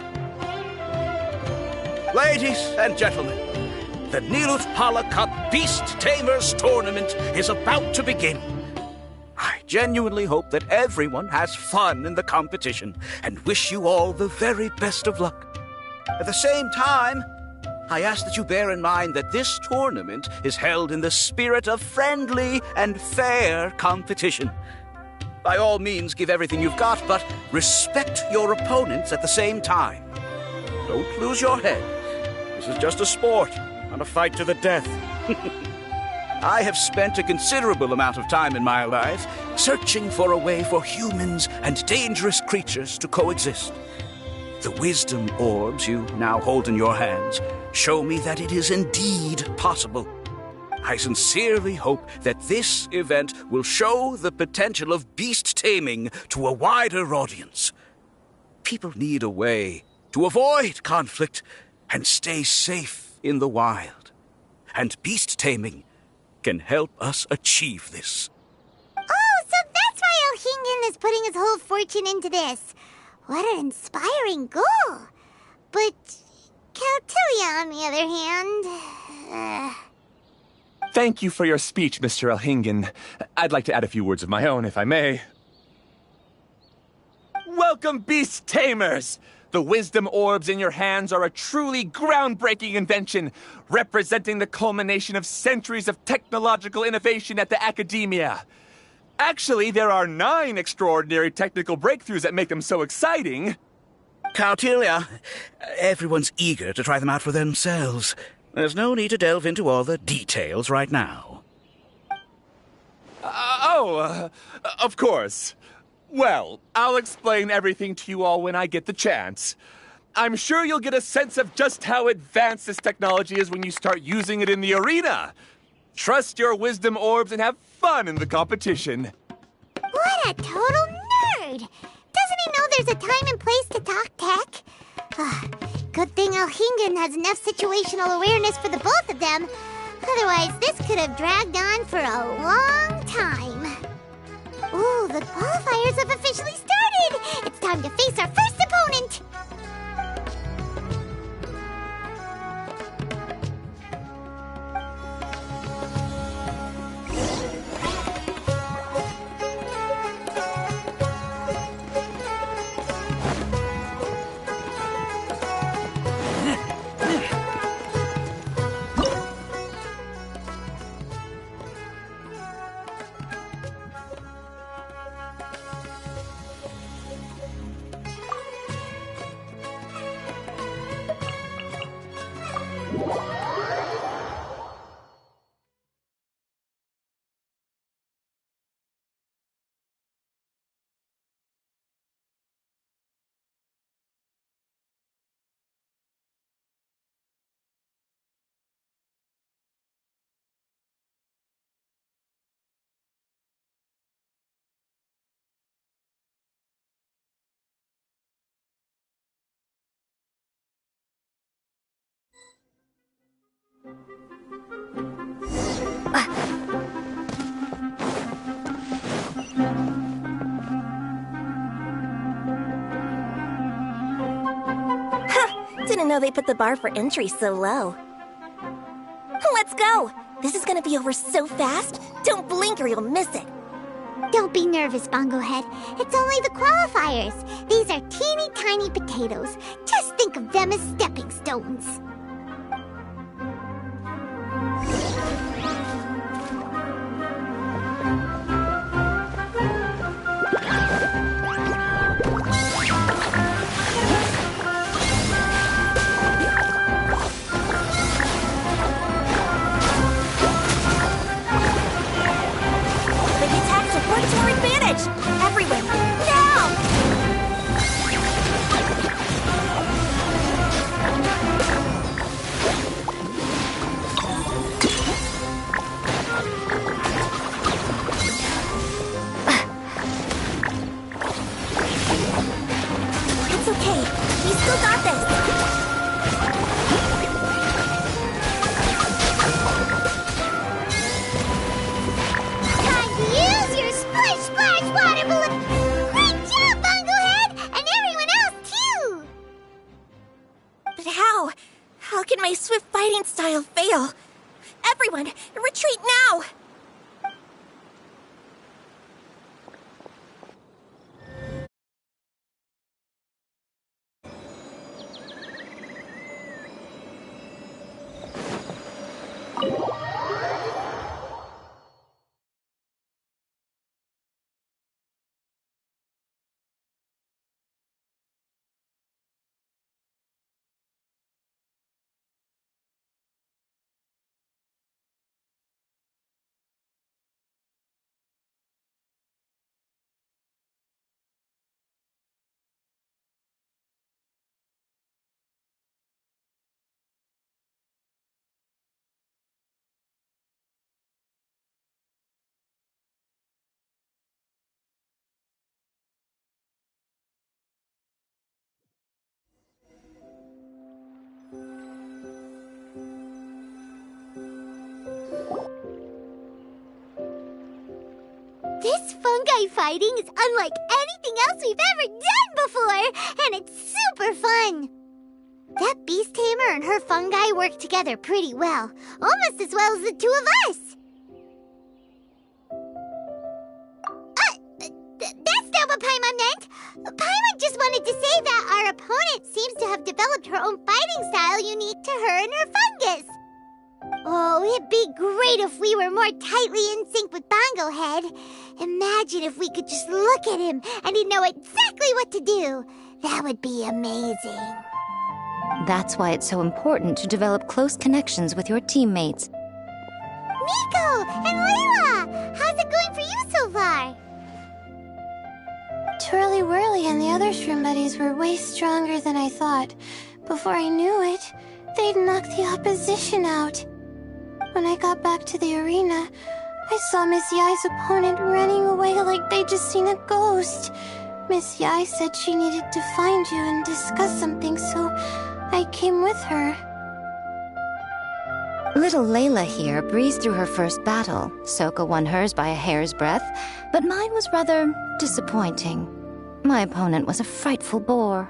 Ladies and gentlemen, the Nilut Pala Cup Beast Tamers Tournament is about to begin. I genuinely hope that everyone has fun in the competition and wish you all the very best of luck. At the same time, I ask that you bear in mind that this tournament is held in the spirit of friendly and fair competition. By all means, give everything you've got, but respect your opponents at the same time. Don't lose your head. This is just a sport, not a fight to the death. I have spent a considerable amount of time in my life searching for a way for humans and dangerous creatures to coexist. The wisdom orbs you now hold in your hands show me that it is indeed possible. I sincerely hope that this event will show the potential of beast taming to a wider audience. People need a way to avoid conflict and stay safe in the wild. And beast taming can help us achieve this. Oh, so that's why Alhingen is putting his whole fortune into this. What an inspiring goal. But Caltilia, on the other hand... Thank you for your speech, Mr. Alhingen. I'd like to add a few words of my own, if I may. Welcome, Beast Tamers! The wisdom orbs in your hands are a truly groundbreaking invention, representing the culmination of centuries of technological innovation at the academia. Actually, there are 9 extraordinary technical breakthroughs that make them so exciting. Caltilia, everyone's eager to try them out for themselves. There's no need to delve into all the details right now. Of course. Well, I'll explain everything to you all when I get the chance. I'm sure you'll get a sense of just how advanced this technology is when you start using it in the arena. Trust your wisdom orbs and have fun in the competition. What a total nerd! Doesn't he know there's a time and place to talk tech? Good thing Alhingen has enough situational awareness for the both of them. Otherwise, this could have dragged on for a long time. Ooh, the qualifiers have officially started! It's time to face our first opponent! Didn't know they put the bar for entry so low. Let's go! This is gonna be over so fast, don't blink or you'll miss it. Don't be nervous, Bunglehead. It's only the qualifiers. These are teeny tiny potatoes. Just think of them as stepping stones. To our advantage! Everyone, now! It's okay. You still got this. How can my swift fighting style fail? Everyone, retreat now! This fungi fighting is unlike anything else we've ever done before, and it's super fun. That beast tamer and her fungi work together pretty well, almost as well as the two of us. That's not what Paimon meant. Paimon just wanted to say that our opponent seems to have developed her own fighting style unique to her and her fungus. Oh, it'd be great if we were more tightly in sync with Bonglehead. Imagine if we could just look at him and he'd know exactly what to do. That would be amazing. That's why it's so important to develop close connections with your teammates. Miko and Layla! How's it going for you so far? Twirly Whirly and the other shroom buddies were way stronger than I thought. Before I knew it, they'd knocked the opposition out. When I got back to the arena, I saw Miss Yai's opponent running away like they'd just seen a ghost. Miss Yai said she needed to find you and discuss something, so I came with her. Little Layla here breezed through her first battle. Soka won hers by a hair's breadth, but mine was rather disappointing. My opponent was a frightful bore.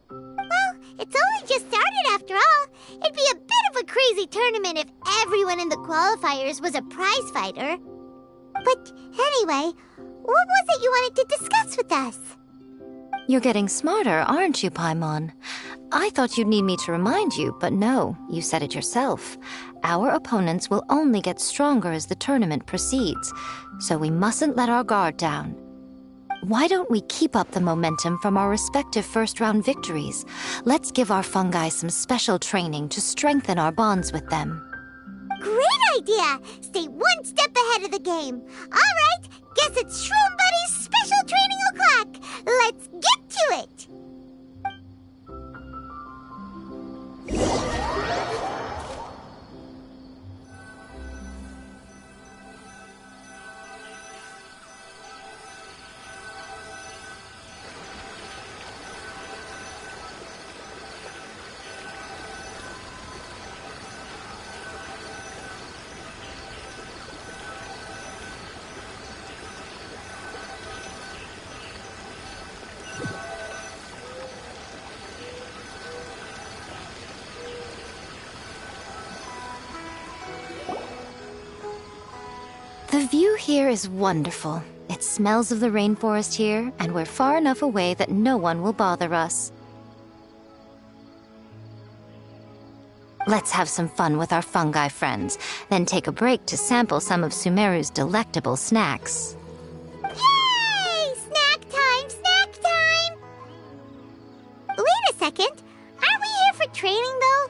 Well, it's only just started after all. It'd be a bit of a crazy tournament if everyone in the qualifiers was a prize fighter. But anyway, what was it you wanted to discuss with us? You're getting smarter, aren't you, Paimon? I thought you'd need me to remind you, but no, you said it yourself. Our opponents will only get stronger as the tournament proceeds, so we mustn't let our guard down. Why don't we keep up the momentum from our respective first-round victories? Let's give our fungi some special training to strengthen our bonds with them. Great idea! Stay one step ahead of the game. All right, guess it's Shroom Buddy's special training o'clock. Let's get to it! The view here is wonderful. It smells of the rainforest here, and we're far enough away that no one will bother us. Let's have some fun with our fungi friends, then take a break to sample some of Sumeru's delectable snacks. Yay! Snack time! Snack time! Wait a second. Aren't we here for training, though?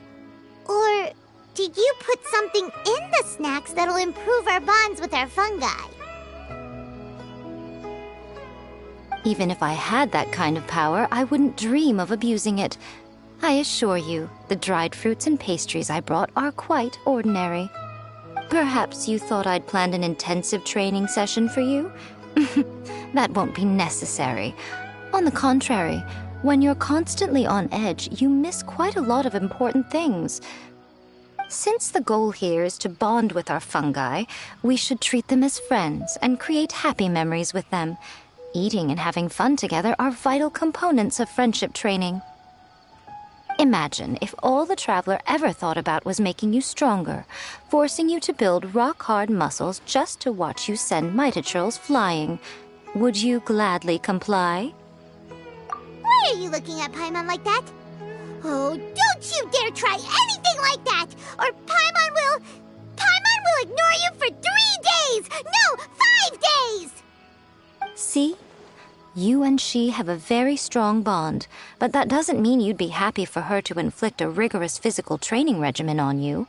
Or did you put something in the snacks that'll improve our bonds with our fungi? Even if I had that kind of power, I wouldn't dream of abusing it. I assure you, the dried fruits and pastries I brought are quite ordinary. Perhaps you thought I'd planned an intensive training session for you? That won't be necessary. On the contrary, when you're constantly on edge, you miss quite a lot of important things. Since the goal here is to bond with our fungi, we should treat them as friends and create happy memories with them. Eating and having fun together are vital components of friendship training. Imagine if all the Traveler ever thought about was making you stronger, forcing you to build rock-hard muscles just to watch you send Mitatrolls flying. Would you gladly comply? Why are you looking at Paimon like that? Oh, don't you dare try anything like that! Or Paimon will ignore you for 3 days! No, 5 days! See? You and she have a very strong bond, but that doesn't mean you'd be happy for her to inflict a rigorous physical training regimen on you.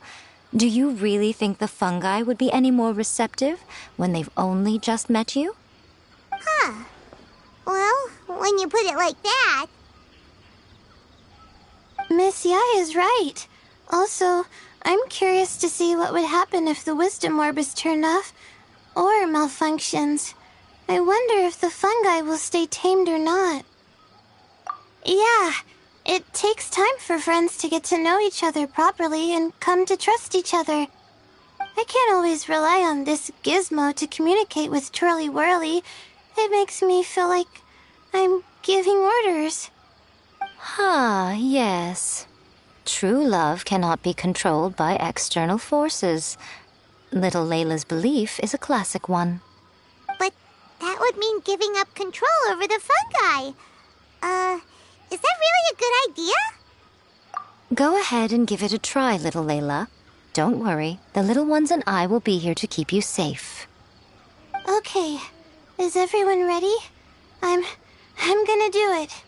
Do you really think the fungi would be any more receptive when they've only just met you? Huh. Well, when you put it like that... Miss Yai is right. Also, I'm curious to see what would happen if the wisdom orb is turned off or malfunctions. I wonder if the fungi will stay tamed or not. Yeah, it takes time for friends to get to know each other properly and come to trust each other. I can't always rely on this gizmo to communicate with Twirly Whirly. It makes me feel like I'm giving orders. Yes. True love cannot be controlled by external forces. Little Layla's belief is a classic one. But that would mean giving up control over the fungi. Is that really a good idea? Go ahead and give it a try, little Layla. Don't worry, the little ones and I will be here to keep you safe. Okay, is everyone ready? I'm gonna do it.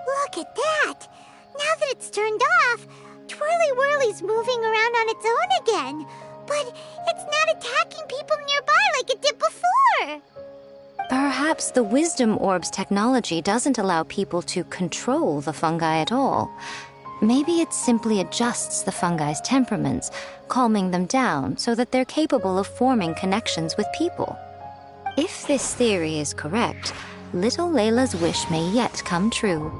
Look at that! Now that it's turned off, Twirly Whirly's moving around on its own again. But it's not attacking people nearby like it did before. Perhaps the Wisdom Orb's technology doesn't allow people to control the fungi at all. Maybe it simply adjusts the fungi's temperaments, calming them down so that they're capable of forming connections with people. If this theory is correct, little Layla's wish may yet come true.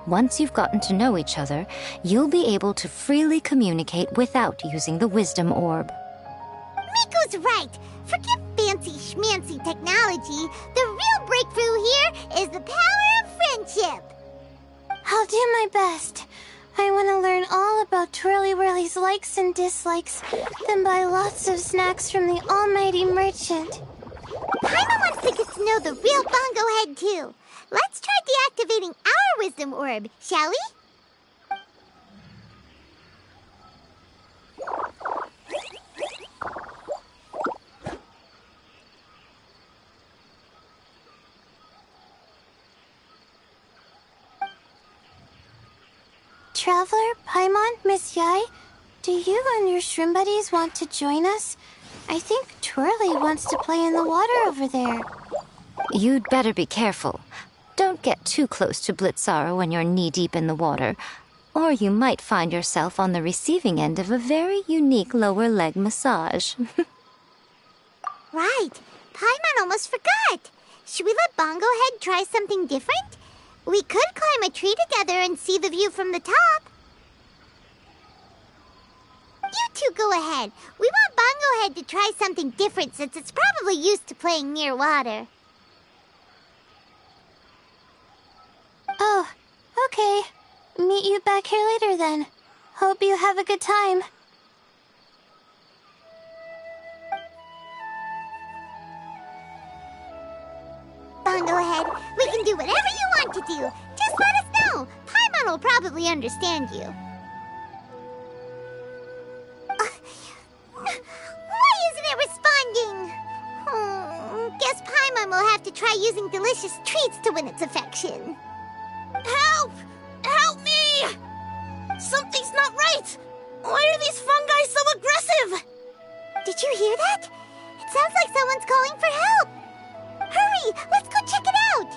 Once you've gotten to know each other, you'll be able to freely communicate without using the Wisdom Orb. Miko's right. Forget fancy schmancy technology. The real breakthrough here is the power of friendship. I'll do my best. I want to learn all about Twirly Whirly's likes and dislikes, then buy lots of snacks from the almighty merchant. Paimon wants to get to know the real Bongo Head, too. Let's try deactivating our Wisdom Orb, shall we? Traveler, Paimon, Miss Yai, do you and your shrimp buddies want to join us? I think Twirly wants to play in the water over there. You'd better be careful. Don't get too close to Blitzara when you're knee-deep in the water, or you might find yourself on the receiving end of a very unique lower leg massage. Right. Paimon almost forgot. Should we let Bongo Head try something different? We could climb a tree together and see the view from the top. You two go ahead. We want Bongo Head to try something different since it's probably used to playing near water. Oh, okay. Meet you back here later then. Hope you have a good time. on, go ahead. We can do whatever you want to do. Just let us know. Paimon will probably understand you. Why isn't it responding? Guess Paimon will have to try using delicious treats to win its affection. Help! Help me! Something's not right! Why are these fungi so aggressive? Did you hear that? It sounds like someone's calling for help. Hurry, let's go check it out.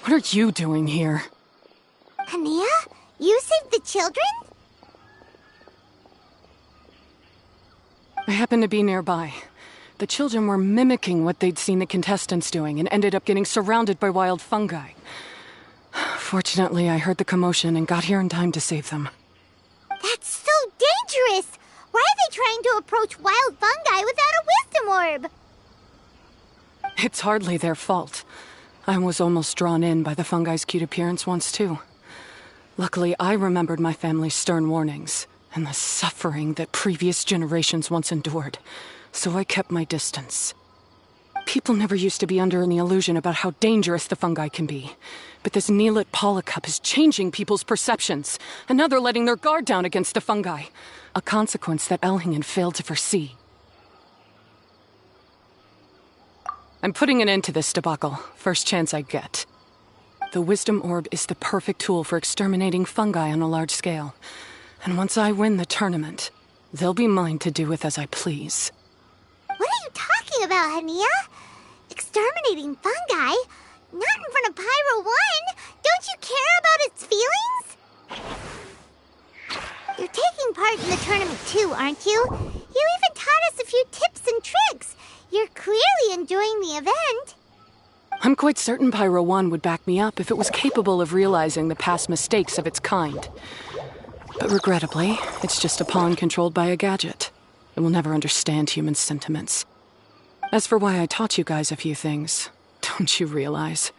What are you doing here? Hania, you saved the children? I happened to be nearby. The children were mimicking what they'd seen the contestants doing and ended up getting surrounded by wild fungi. Fortunately, I heard the commotion and got here in time to save them. That's so dangerous! Why are they trying to approach wild fungi without a wisdom orb? It's hardly their fault. I was almost drawn in by the fungi's cute appearance once, too. Luckily, I remembered my family's stern warnings and the suffering that previous generations once endured, so I kept my distance. People never used to be under any illusion about how dangerous the fungi can be, but this Neelit polycup is changing people's perceptions, and now they're letting their guard down against the fungi, a consequence that Elhingen failed to foresee. I'm putting an end to this debacle, first chance I get. The Wisdom Orb is the perfect tool for exterminating fungi on a large scale. And once I win the tournament, they'll be mine to do with as I please. What are you talking about, Hania? Exterminating fungi? Not in front of Pyro 1! Don't you care about its feelings? You're taking part in the tournament too, aren't you? You even taught us a few tips and tricks. You're clearly enjoying the event. I'm quite certain Pyro 1 would back me up if it was capable of realizing the past mistakes of its kind. But regrettably, it's just a pawn controlled by a gadget. It will never understand human sentiments. As for why I taught you guys a few things, don't you realize?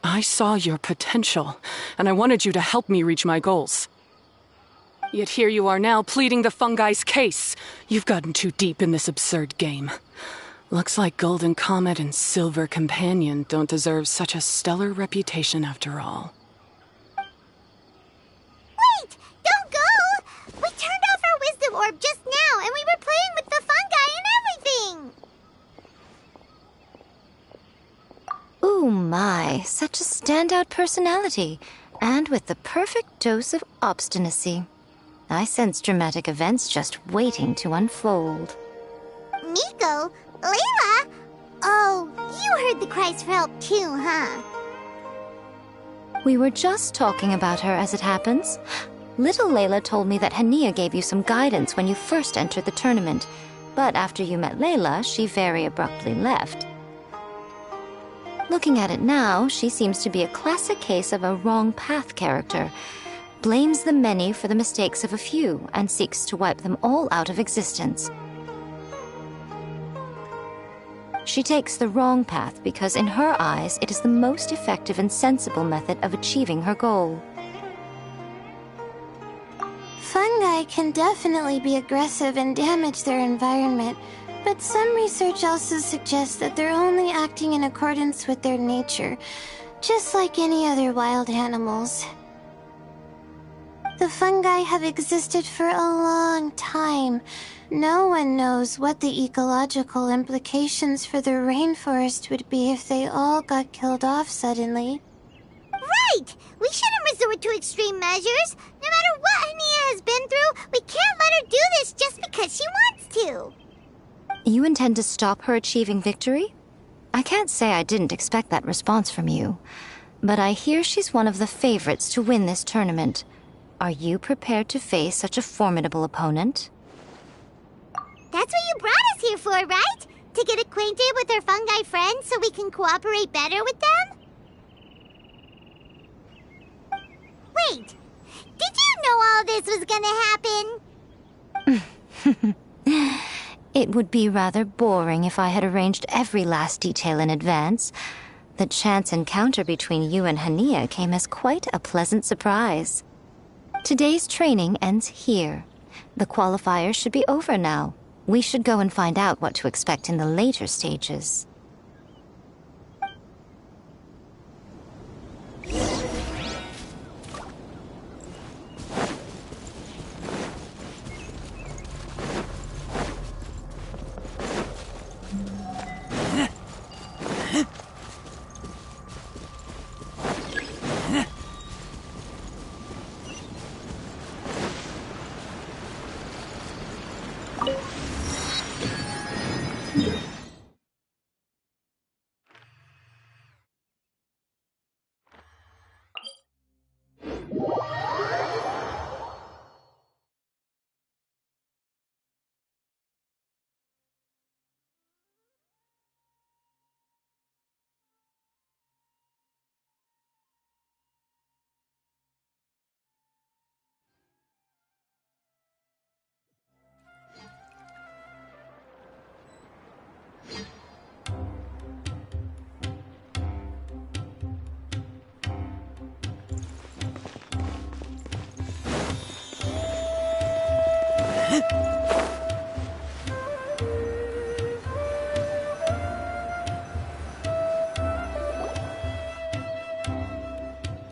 I saw your potential, and I wanted you to help me reach my goals. Yet here you are now pleading the fungi's case. You've gotten too deep in this absurd game. Looks like Golden Comet and Silver Companion don't deserve such a stellar reputation after all. Wait! Don't go! We turned off our Wisdom Orb just now, and we were playing with the fungi and everything! Ooh my, such a standout personality, and with the perfect dose of obstinacy. I sense dramatic events just waiting to unfold. Miko? Layla? Oh, you heard the cries for help too, huh? We were just talking about her as it happens. Little Layla told me that Hania gave you some guidance when you first entered the tournament, but after you met Layla, she very abruptly left. Looking at it now, she seems to be a classic case of a wrong path character. Blames the many for the mistakes of a few, and seeks to wipe them all out of existence. She takes the wrong path because in her eyes it is the most effective and sensible method of achieving her goal. Fungi can definitely be aggressive and damage their environment, but some research also suggests that they're only acting in accordance with their nature, just like any other wild animals. The fungi have existed for a long time. No one knows what the ecological implications for the rainforest would be if they all got killed off suddenly. Right! We shouldn't resort to extreme measures. No matter what Hania has been through, we can't let her do this just because she wants to. You intend to stop her achieving victory? I can't say I didn't expect that response from you, but I hear she's one of the favorites to win this tournament. Are you prepared to face such a formidable opponent? That's what you brought us here for, right? To get acquainted with our fungi friends so we can cooperate better with them? Wait, did you know all this was gonna happen? It would be rather boring if I had arranged every last detail in advance. The chance encounter between you and Hania came as quite a pleasant surprise. Today's training ends here. The qualifiers should be over now. We should go and find out what to expect in the later stages.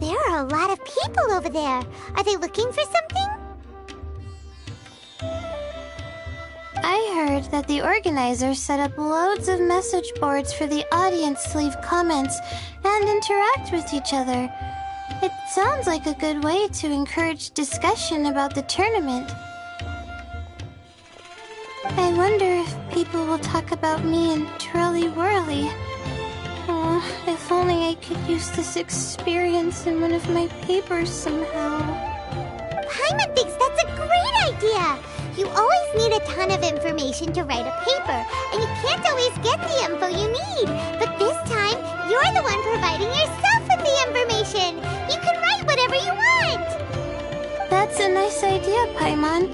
There are a lot of people over there. Are they looking for something? I heard that the organizers set up loads of message boards for the audience to leave comments and interact with each other. It sounds like a good way to encourage discussion about the tournament. I wonder if people will talk about me and Twirly Whirly. Oh, if only I could use this experience in one of my papers somehow. Paimon thinks that's a great idea! You always need a ton of information to write a paper, and you can't always get the info you need. But this time, you're the one providing yourself with the information. You can write whatever you want. That's a nice idea, Paimon.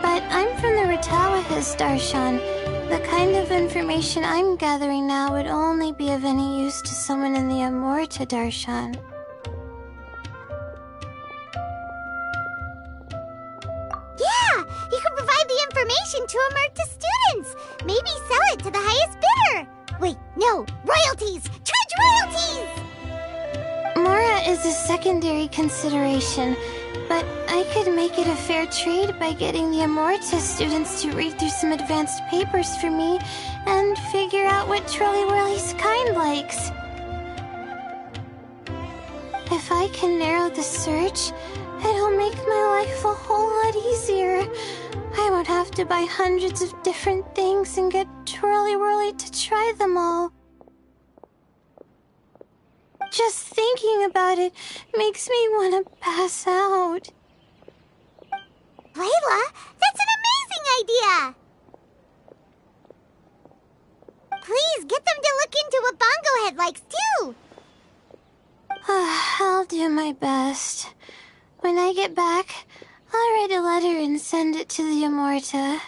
But I'm from the Ratawahiz, Darshan. The kind of information I'm gathering now would only be of any use to someone in the Amorta, Darshan. Yeah! You can provide the information to Amurta students! Maybe sell it to the highest bidder! Wait, no! Royalties! Charge royalties! Mora is a secondary consideration, but I could make it a fair trade by getting the Amorta students to read through some advanced papers for me and figure out what Twirly Whirly's kind likes. If I can narrow the search, it'll make my life a whole lot easier. I won't have to buy hundreds of different things and get Twirly Whirly to try them all. Just thinking about it makes me want to pass out. Layla, that's an amazing idea! Please get them to look into what Bongo Head likes too! I'll do my best. When I get back, I'll write a letter and send it to the Amorta.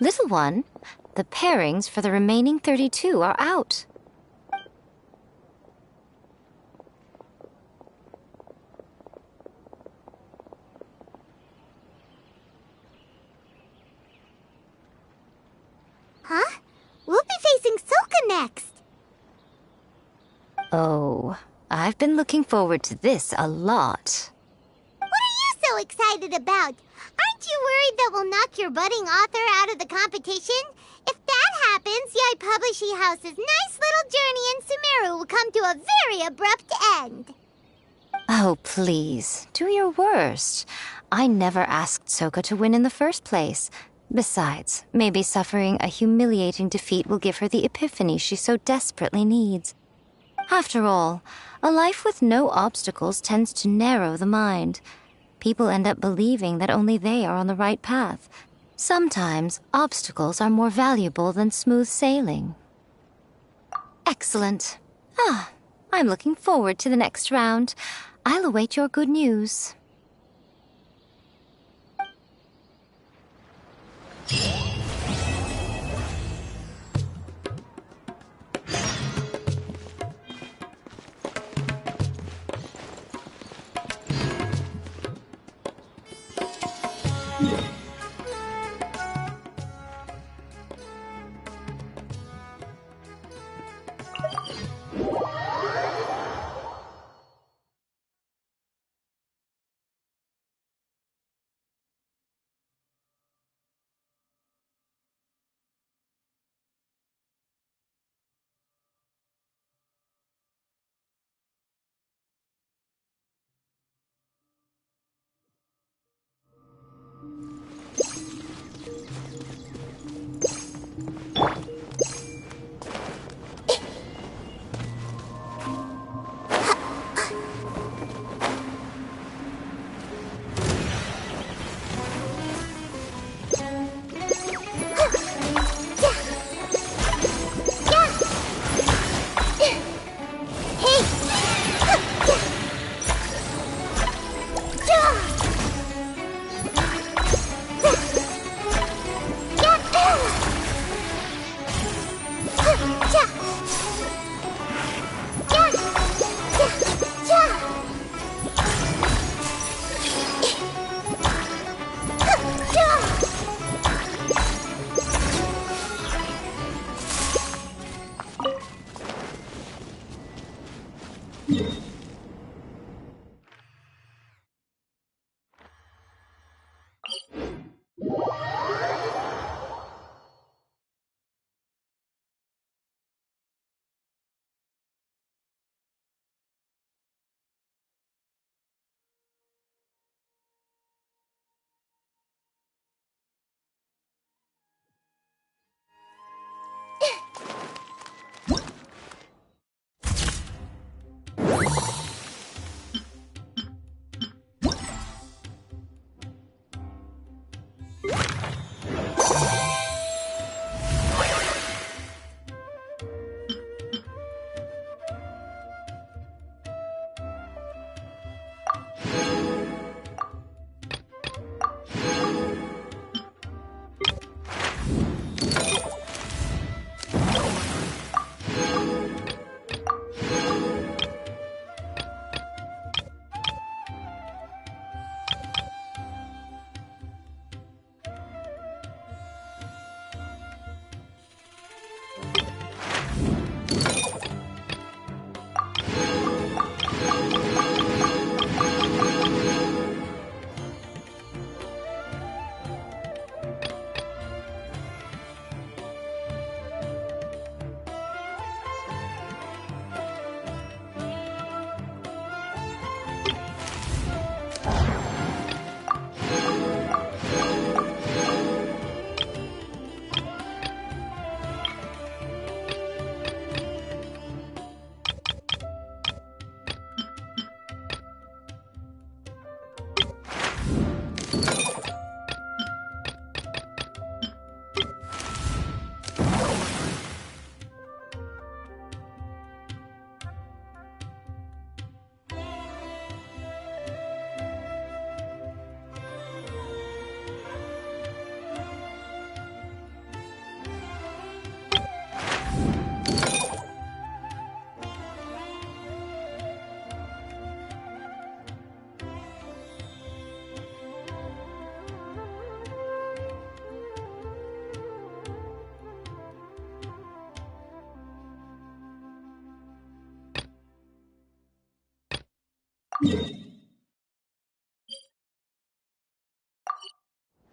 Little one, the pairings for the remaining 32 are out. Huh? We'll be facing Soka next! Oh, I've been looking forward to this a lot. What are you so excited about? Aren't you worried that we'll knock your budding author out of the competition? If that happens, Yai Publishing House's nice little journey in Sumeru will come to a very abrupt end. Oh, please, do your worst. I never asked Soka to win in the first place. Besides, maybe suffering a humiliating defeat will give her the epiphany she so desperately needs. After all, a life with no obstacles tends to narrow the mind. People end up believing that only they are on the right path. Sometimes, obstacles are more valuable than smooth sailing. Excellent. I'm looking forward to the next round. I'll await your good news.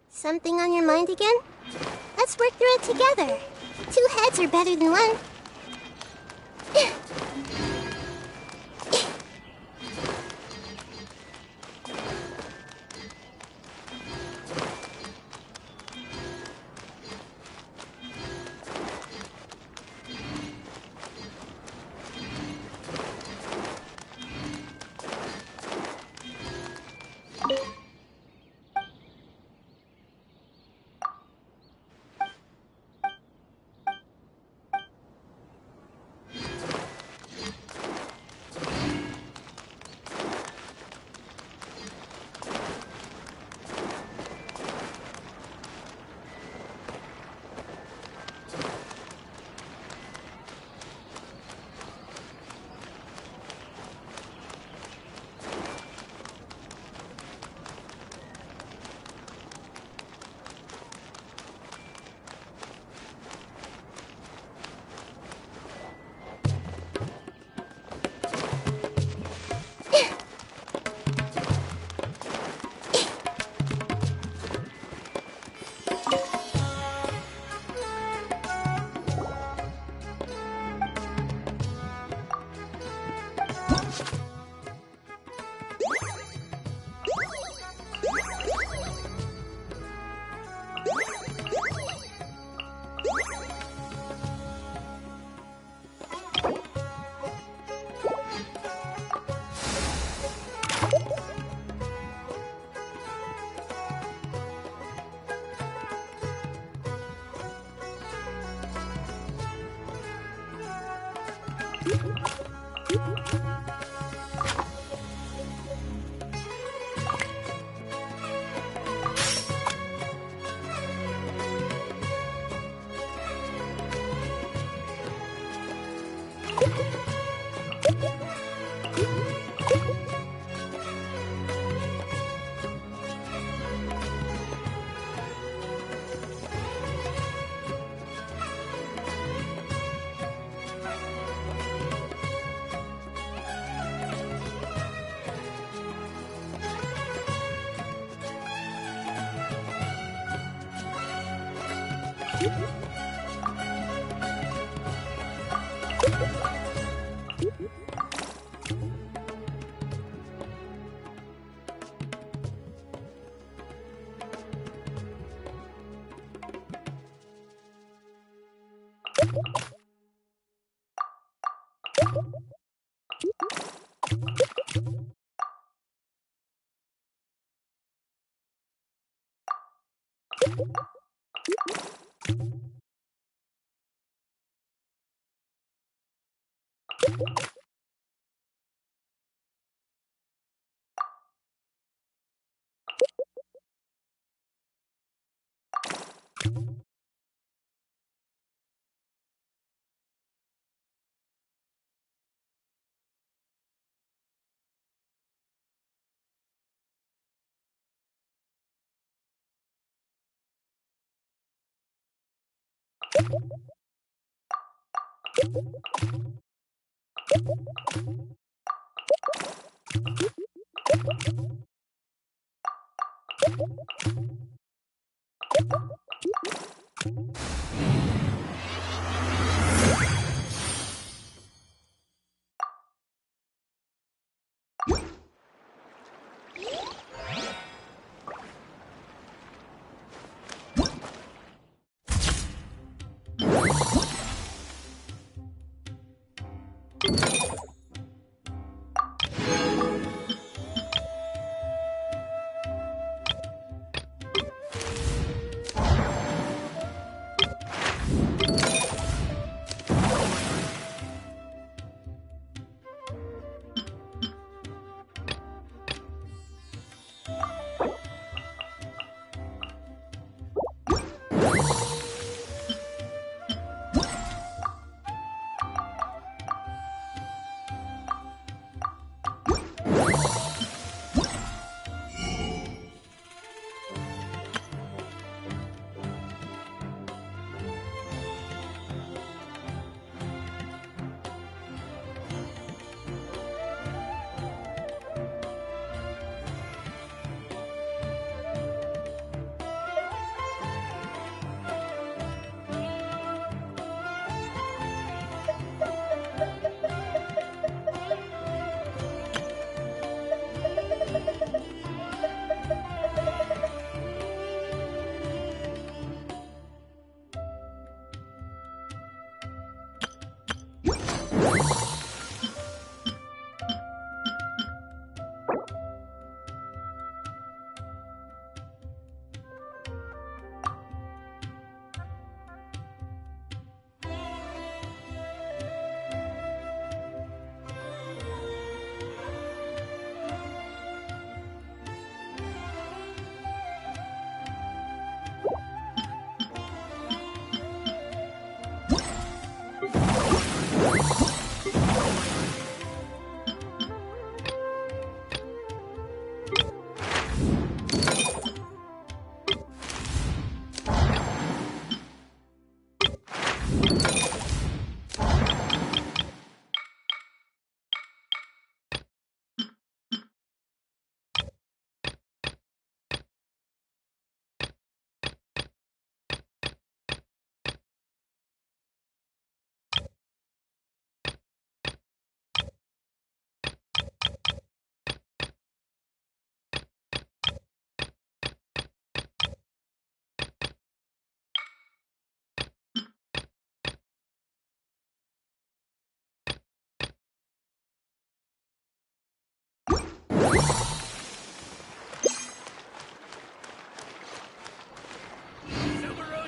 Something on your mind again? Let's work through it together. 2 heads are better than 1.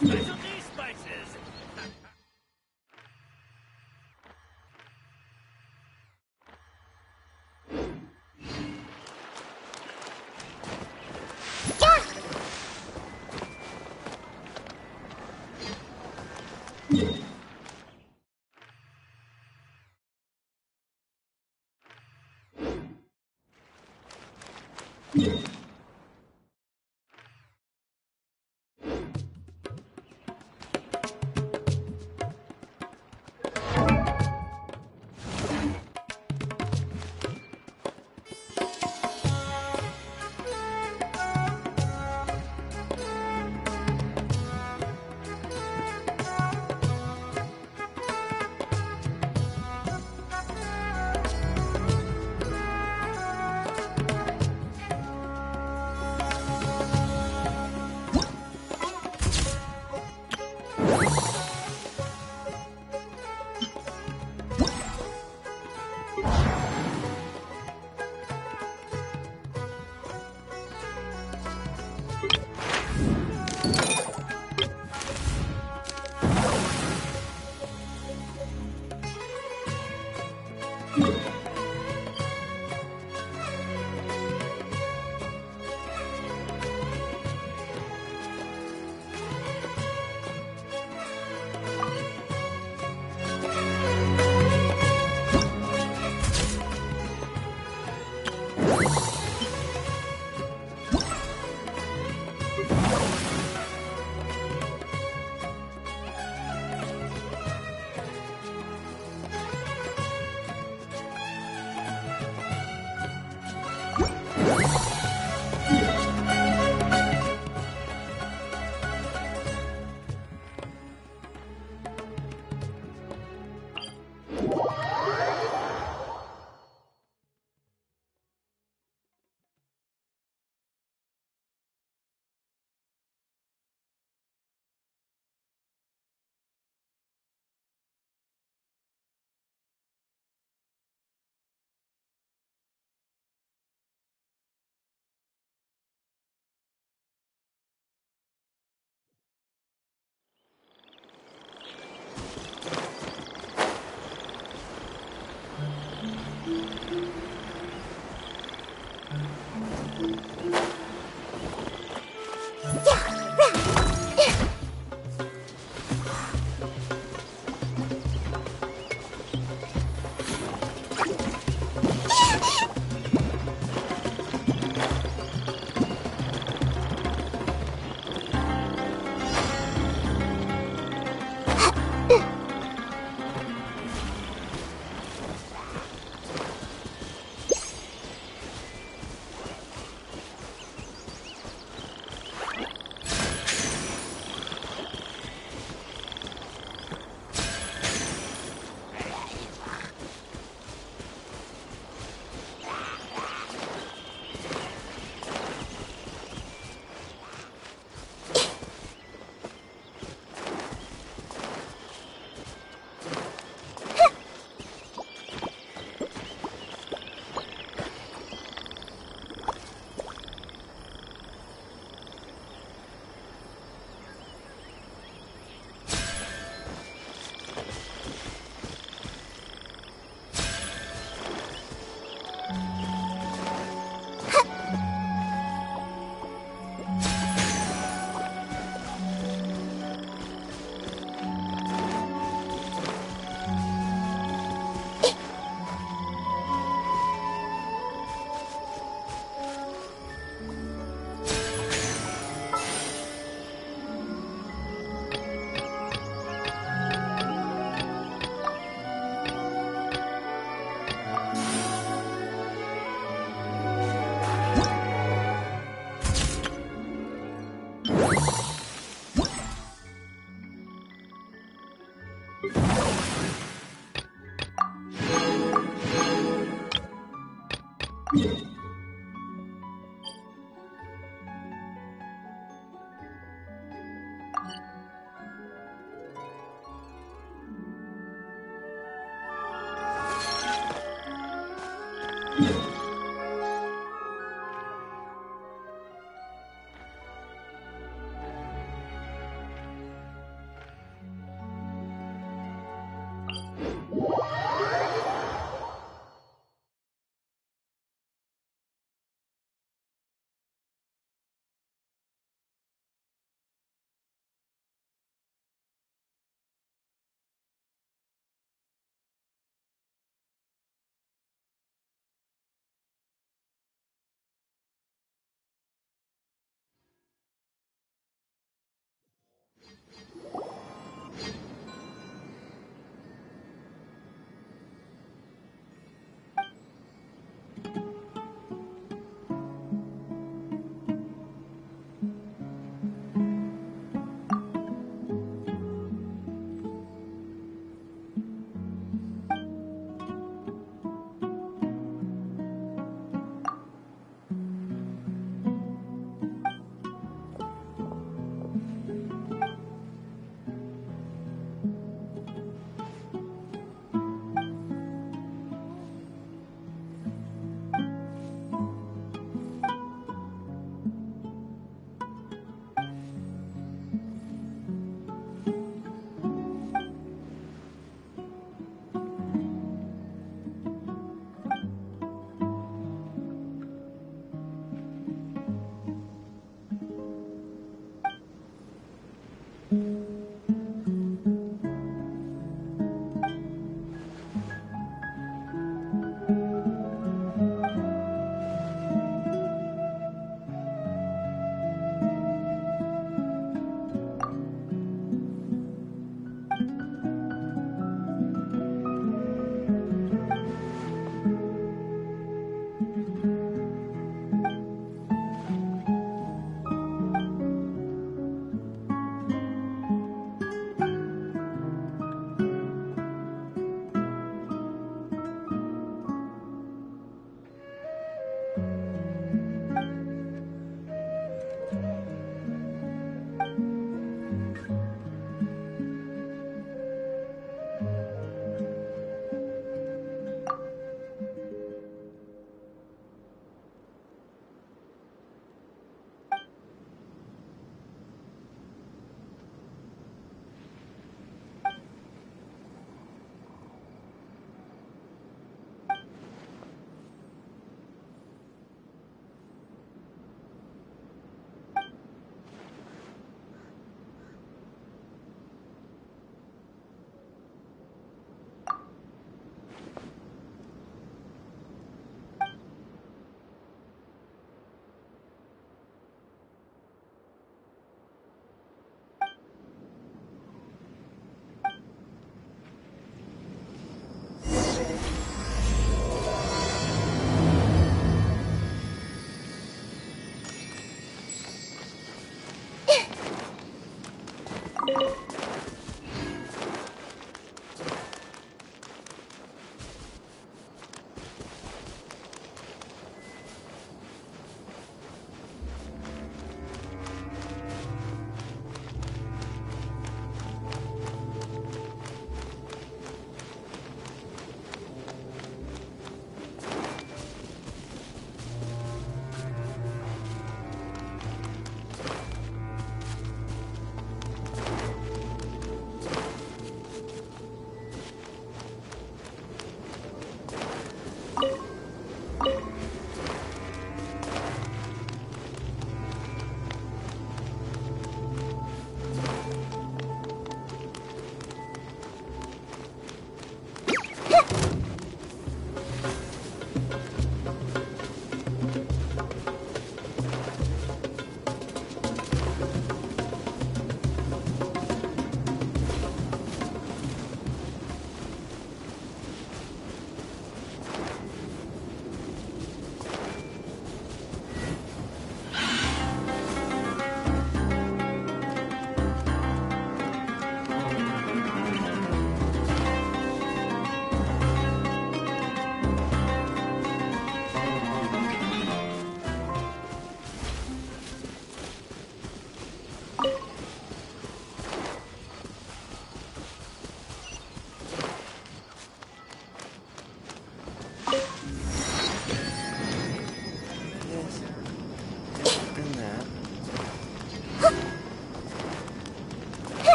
Specialty spices.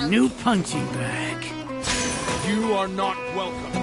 New punching bag. You are not welcome.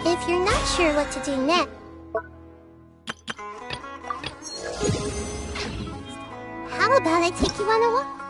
If you're not sure what to do next, how about I take you on a walk?